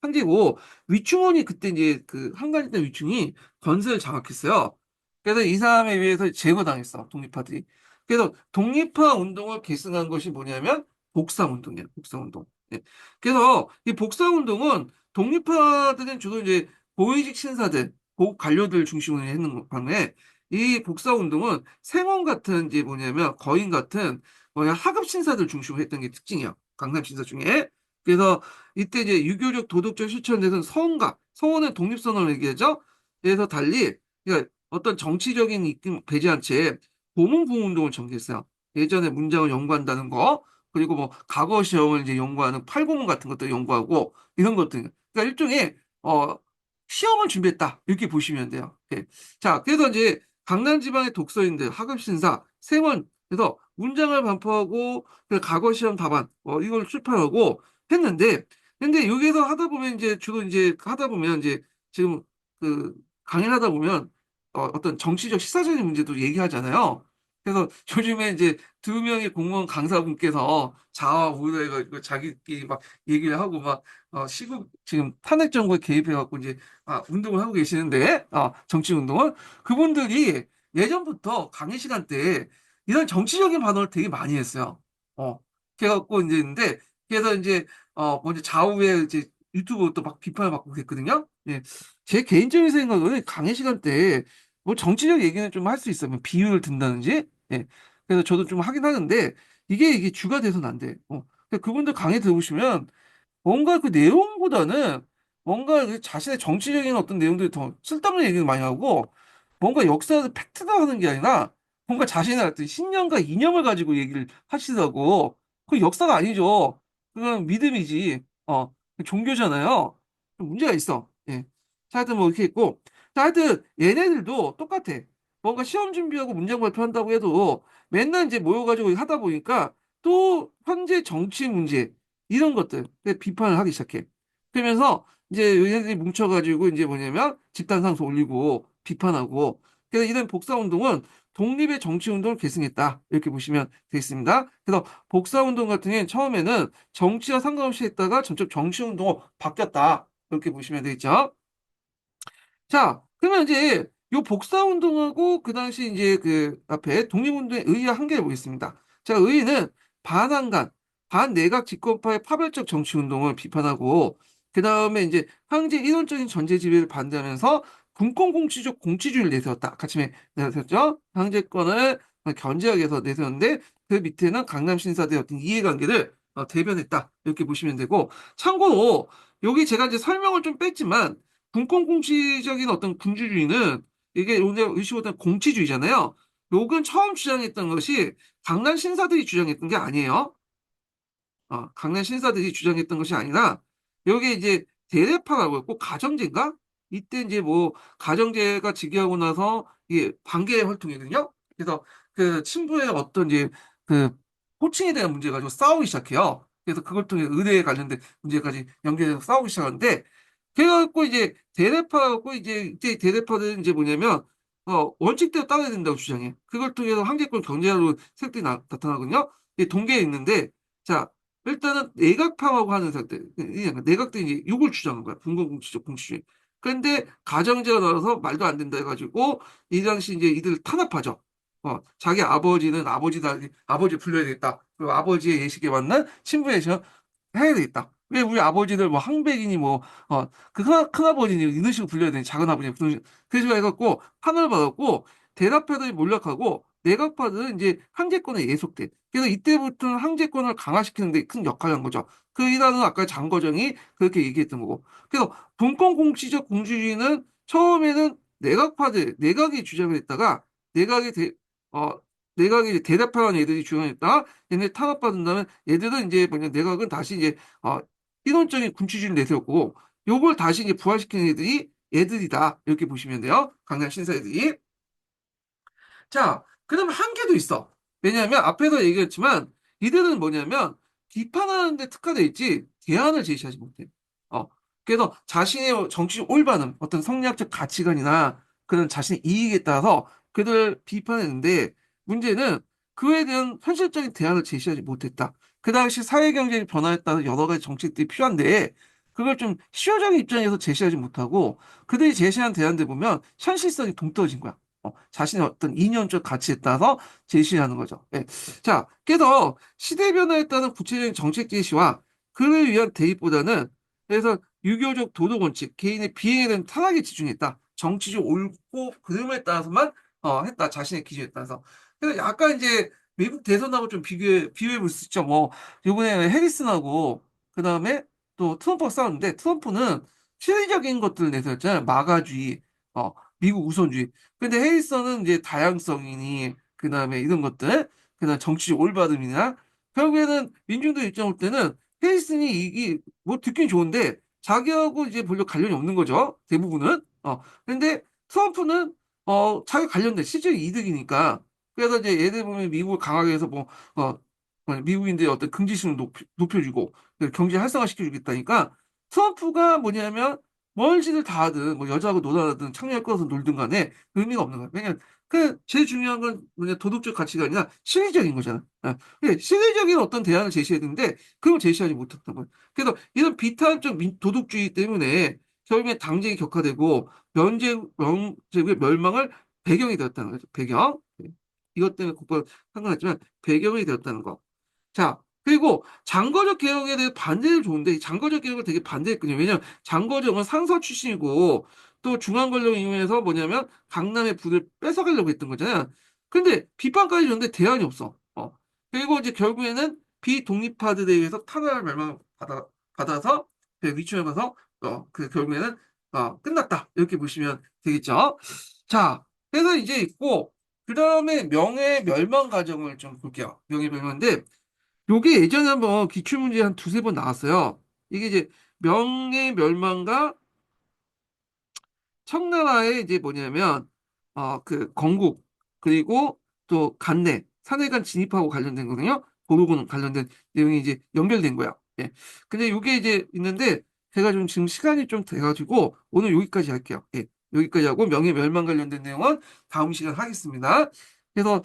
황제고, 위충원이 그때 이제 그 한가지 때 위충이 건설을 장악했어요. 그래서 이 사람에 의해서 제거당했어, 독립파들이. 그래서 독립파 운동을 계승한 것이 뭐냐면 복사운동이에요, 복사운동. 예. 그래서 이 복사운동은 독립파들은 주로 이제 고위직 신사들, 고 관료들 중심으로 했는 반면에 이 복사운동은 생원 같은 이제 뭐냐면 거인 같은 뭐냐 하급 신사들 중심으로 했던 게 특징이야. 강남 신사 중에. 그래서 이때 이제 유교적 도덕적 실천에서는 서원은 독립선언을 얘기하죠. 그래서 달리 그러니까 어떤 정치적인 입김 배제한 채 고문부운동을 전개했어요. 예전에 문장을 연구한다는 거 그리고 뭐 과거 시험을 이제 연구하는 팔고문 같은 것도 연구하고 이런 것들. 그러니까 일종의 어, 시험을 준비했다. 이렇게 보시면 돼요. 예. 자, 그래서 이제 강남 지방의 독서인들, 하급신사, 세원, 그래서 문장을 반포하고 그 과거 시험 답안, 이걸 출판하고 했는데, 근데 여기서 하다 보면 이제 주로 이제 하다 보면 이제 지금 그 강의를 하다 보면 어떤 정치적 시사적인 문제도 얘기하잖아요. 그래서 요즘에 이제 두 명의 공무원 강사분께서 자아 우려해가지고 자기끼리 막 얘기를 하고 막 시국 지금 탄핵 정부에 개입해갖고 이제 운동을 하고 계시는데 정치 운동을 그분들이 예전부터 강의 시간 때 이런 정치적인 발언을 되게 많이 했어요. 어 그래갖고 이제 있는데 그래서 이제 먼저 좌우에 이제 유튜브 또 막 비판을 받고 그랬거든요. 예. 제 개인적인 생각은 강의 시간 때 뭐 정치적 얘기는 좀 할 수 있어요. 뭐 비유를 든다든지. 예. 그래서 저도 좀 하긴 하는데 이게 주가 돼서는 안 돼. 그분들 강의 들어보시면 뭔가 그 내용보다는 뭔가 그 자신의 정치적인 어떤 내용들이 더 쓸데없는 얘기를 많이 하고 뭔가 역사를 팩트다 하는 게 아니라 뭔가 자신의 어떤 신념과 이념을 가지고 얘기를 하시더라고. 그 역사가 아니죠. 그건 믿음이지. 종교잖아요. 좀 문제가 있어. 예. 자, 하여튼 뭐 이렇게 있고. 자, 하여튼 얘네들도 똑같아. 뭔가 시험 준비하고 문장 발표한다고 해도 맨날 이제 모여가지고 하다 보니까 또 현재 정치 문제 이런 것들 비판을 하기 시작해. 그러면서 이제 얘네들이 뭉쳐가지고 이제 뭐냐면 집단 상소 올리고 비판하고 그래서 이런 복사운동은 독립의 정치운동을 계승했다. 이렇게 보시면 되겠습니다. 그래서 복사운동 같은 경우는 처음에는 정치와 상관없이 했다가 점점 정치운동으로 바뀌었다. 이렇게 보시면 되겠죠. 자, 그러면 이제 요 복사운동하고 그 당시 이제 그 앞에 독립운동의 의의와 한계를 보겠습니다. 자, 의의는 반환간, 반내각 집권파의 파별적 정치운동을 비판하고 그 다음에 이제 황제 이론적인 전제 지배를 반대하면서 군권공치적 공치주의를 내세웠다. 같이 내세웠죠. 황제권을 견제하기 위해서 내세웠는데 그 밑에는 강남 신사들의 어떤 이해관계를 대변했다. 이렇게 보시면 되고 참고로 여기 제가 이제 설명을 좀 뺐지만 군권공치적인 어떤 군주주의는 이게 우리가 의식하던 공치주의잖아요. 요건 처음 주장했던 것이 강남 신사들이 주장했던 게 아니에요. 강남 신사들이 주장했던 것이 아니라 여기 이제 대대파라고 했고 가정제인가? 이때 이제 뭐 가정제가 즉위하고 나서 이게 반개 활동이거든요. 그래서 그 친부의 어떤 이제 그 호칭에 대한 문제 가지고 싸우기 시작해요. 그래서 그걸 통해 의대에 관련된 문제까지 연결해서 싸우기 시작하는데 그래갖고 이제 대대파하고 이제 대대파들은 이제 뭐냐면 원칙대로 따라야 된다고 주장해. 그걸 통해서 황제권 경제로 색들이 나타나거든요. 이게 동계에 있는데 자 일단은 내각파라고 하는 사람들, 내각들이 이제 이걸 주장한 거야. 분공공치적 공치주의. 그런데 가정제가 나와서 말도 안 된다 해가지고 이 당시 이제 이들을 탄압하죠. 자기 아버지는 아버지다, 아버지 불러야 되겠다. 그리고 아버지의 예식에 맞는 신부 예식 해야 되겠다. 왜 우리 아버지들 뭐 항백이니 뭐, 그 큰아버지니 이런 식으로 불려야 되니 작은아버지니 그런 식으로 해갖고 판을 받았고 대납파들이 몰락하고 내각파들은 이제 황제권에 예속돼. 그래서 이때부터는 황제권을 강화시키는 데 큰 역할을 한 거죠. 그 일화는 아까 장거정이 그렇게 얘기했던 거고. 그래서 분권 공치적 공주주의는 처음에는 내각이 주장을 했다가 내각이 대, 어, 내각이 이제 대답하는 애들이 주장했다가 얘네 탄압받은 다음에 얘들은 이제 뭐냐 내각은 다시 이제 이론적인 군주주의를 내세웠고 요걸 다시 이제 부활시키는 애들이 얘들이다 이렇게 보시면 돼요. 강남 신사애들이. 자, 그다음 한계도 있어. 왜냐하면 앞에서 얘기했지만 이들은 뭐냐면 비판하는 데 특화돼 있지 대안을 제시하지 못해. 어. 그래서 자신의 정치적 올바름, 어떤 성리학적 가치관이나 그런 자신의 이익에 따라서 그들 비판했는데 문제는 그에 대한 현실적인 대안을 제시하지 못했다. 그 당시 사회 경제의 변화에 따라 여러 가지 정책들이 필요한데 그걸 좀 실효적인 입장에서 제시하지 못하고 그들이 제시한 대안들 보면 현실성이 동떨어진 거야. 자신의 어떤 이념적 가치에 따라서 제시하는 거죠. 예. 자, 그래서 시대 변화에 따른 구체적인 정책 제시와 그를 위한 대입보다는 그래서 유교적 도덕 원칙, 개인의 비행에 대한 타락에 집중했다. 정치적 옳고 그름에 따라서만 했다. 자신의 기준에 따라서. 그래서 약간 이제 미국 대선하고 좀 비교해 볼 수 있죠. 뭐 이번에 해리슨하고 그 다음에 또 트럼프가 싸웠는데 트럼프는 실리적인 것들을 내세웠잖아요. 마가주의, 미국 우선주의. 근데 해일성은 이제 다양성이니 그다음에 이런 것들 그다음 정치적 올바름이나 결국에는 민중들 입장 올 때는 헤이슨이 이게 뭐 듣긴 좋은데 자기하고 이제 별로 관련이 없는 거죠. 대부분은. 근데 트럼프는 자기 관련된 실질 이득이니까. 그래서 이제 예를 들면 미국을 강하게 해서 어, 미국인들의 어떤 긍지심을 높여주고 경제 활성화 시켜주겠다니까 트럼프가 뭐냐면 멀지를 다 하든 뭐 여자하고 놀아든 창녀를 끌어서 놀든 간에 의미가 없는 거야. 왜냐면 제일 중요한 건 뭐냐 도덕적 가치가 아니라 실리적인 거잖아. 실리적인 어떤 대안을 제시해야 되는데 그걸 제시하지 못했던 거야. 그래서 이런 비탄적 도덕주의 때문에 결국에 당쟁이 격화되고 면제의 멸망을 배경이 되었다는 거죠. 배경. 이것 때문에 국가 상관없지만 배경이 되었다는 거. 자, 그리고 장거적 개혁에 대해 반대를 좋은데 이 장거적 개혁을 되게 반대했거든요. 왜냐면 장거적은 상서 출신이고 또 중앙권력 이용해서 뭐냐면 강남의 부를 뺏어가려고 했던 거잖아요. 근데 비판까지 줬는데 대안이 없어. 그리고 이제 결국에는 비독립파들에 의해서 탄압을 받아서 위축해 가서 결국에는 끝났다. 이렇게 보시면 되겠죠. 자, 그래서 이제 있고 그 다음에 명예 멸망 과정을 좀 볼게요. 명예 멸망인데 요게 예전에 한번 기출문제 한 두세 번 나왔어요. 이게 이제 명예 멸망과 청나라의 이제 뭐냐면 그 건국 그리고 또 간내 사내간 진입하고 관련된 거거든요. 도로군 관련된 내용이 이제 연결된 거야. 예. 근데 요게 이제 있는데 제가 좀 지금 시간이 좀 돼가지고 오늘 여기까지 할게요. 예. 여기까지 하고 명예 멸망 관련된 내용은 다음 시간 하겠습니다. 그래서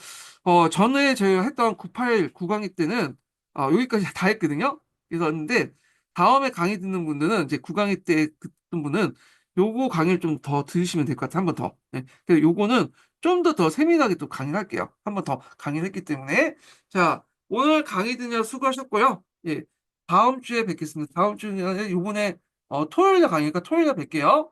전에 저희가 했던 98 구강의 때는 여기까지 다 했거든요. 그래서 했는데 다음에 강의 듣는 분들은 이제 구강의 때 듣던 분은 요거 강의를 좀 더 들으시면 될 것 같아요. 한 번 더. 네. 그래서 요거는 좀 더 세밀하게 또 강의를 할게요. 한 번 더 강의를 했기 때문에. 자, 오늘 강의 듣느라 수고하셨고요. 예. 다음 주에 뵙겠습니다. 다음 주에 요번에 토요일에 강의니까 토요일에 뵐게요.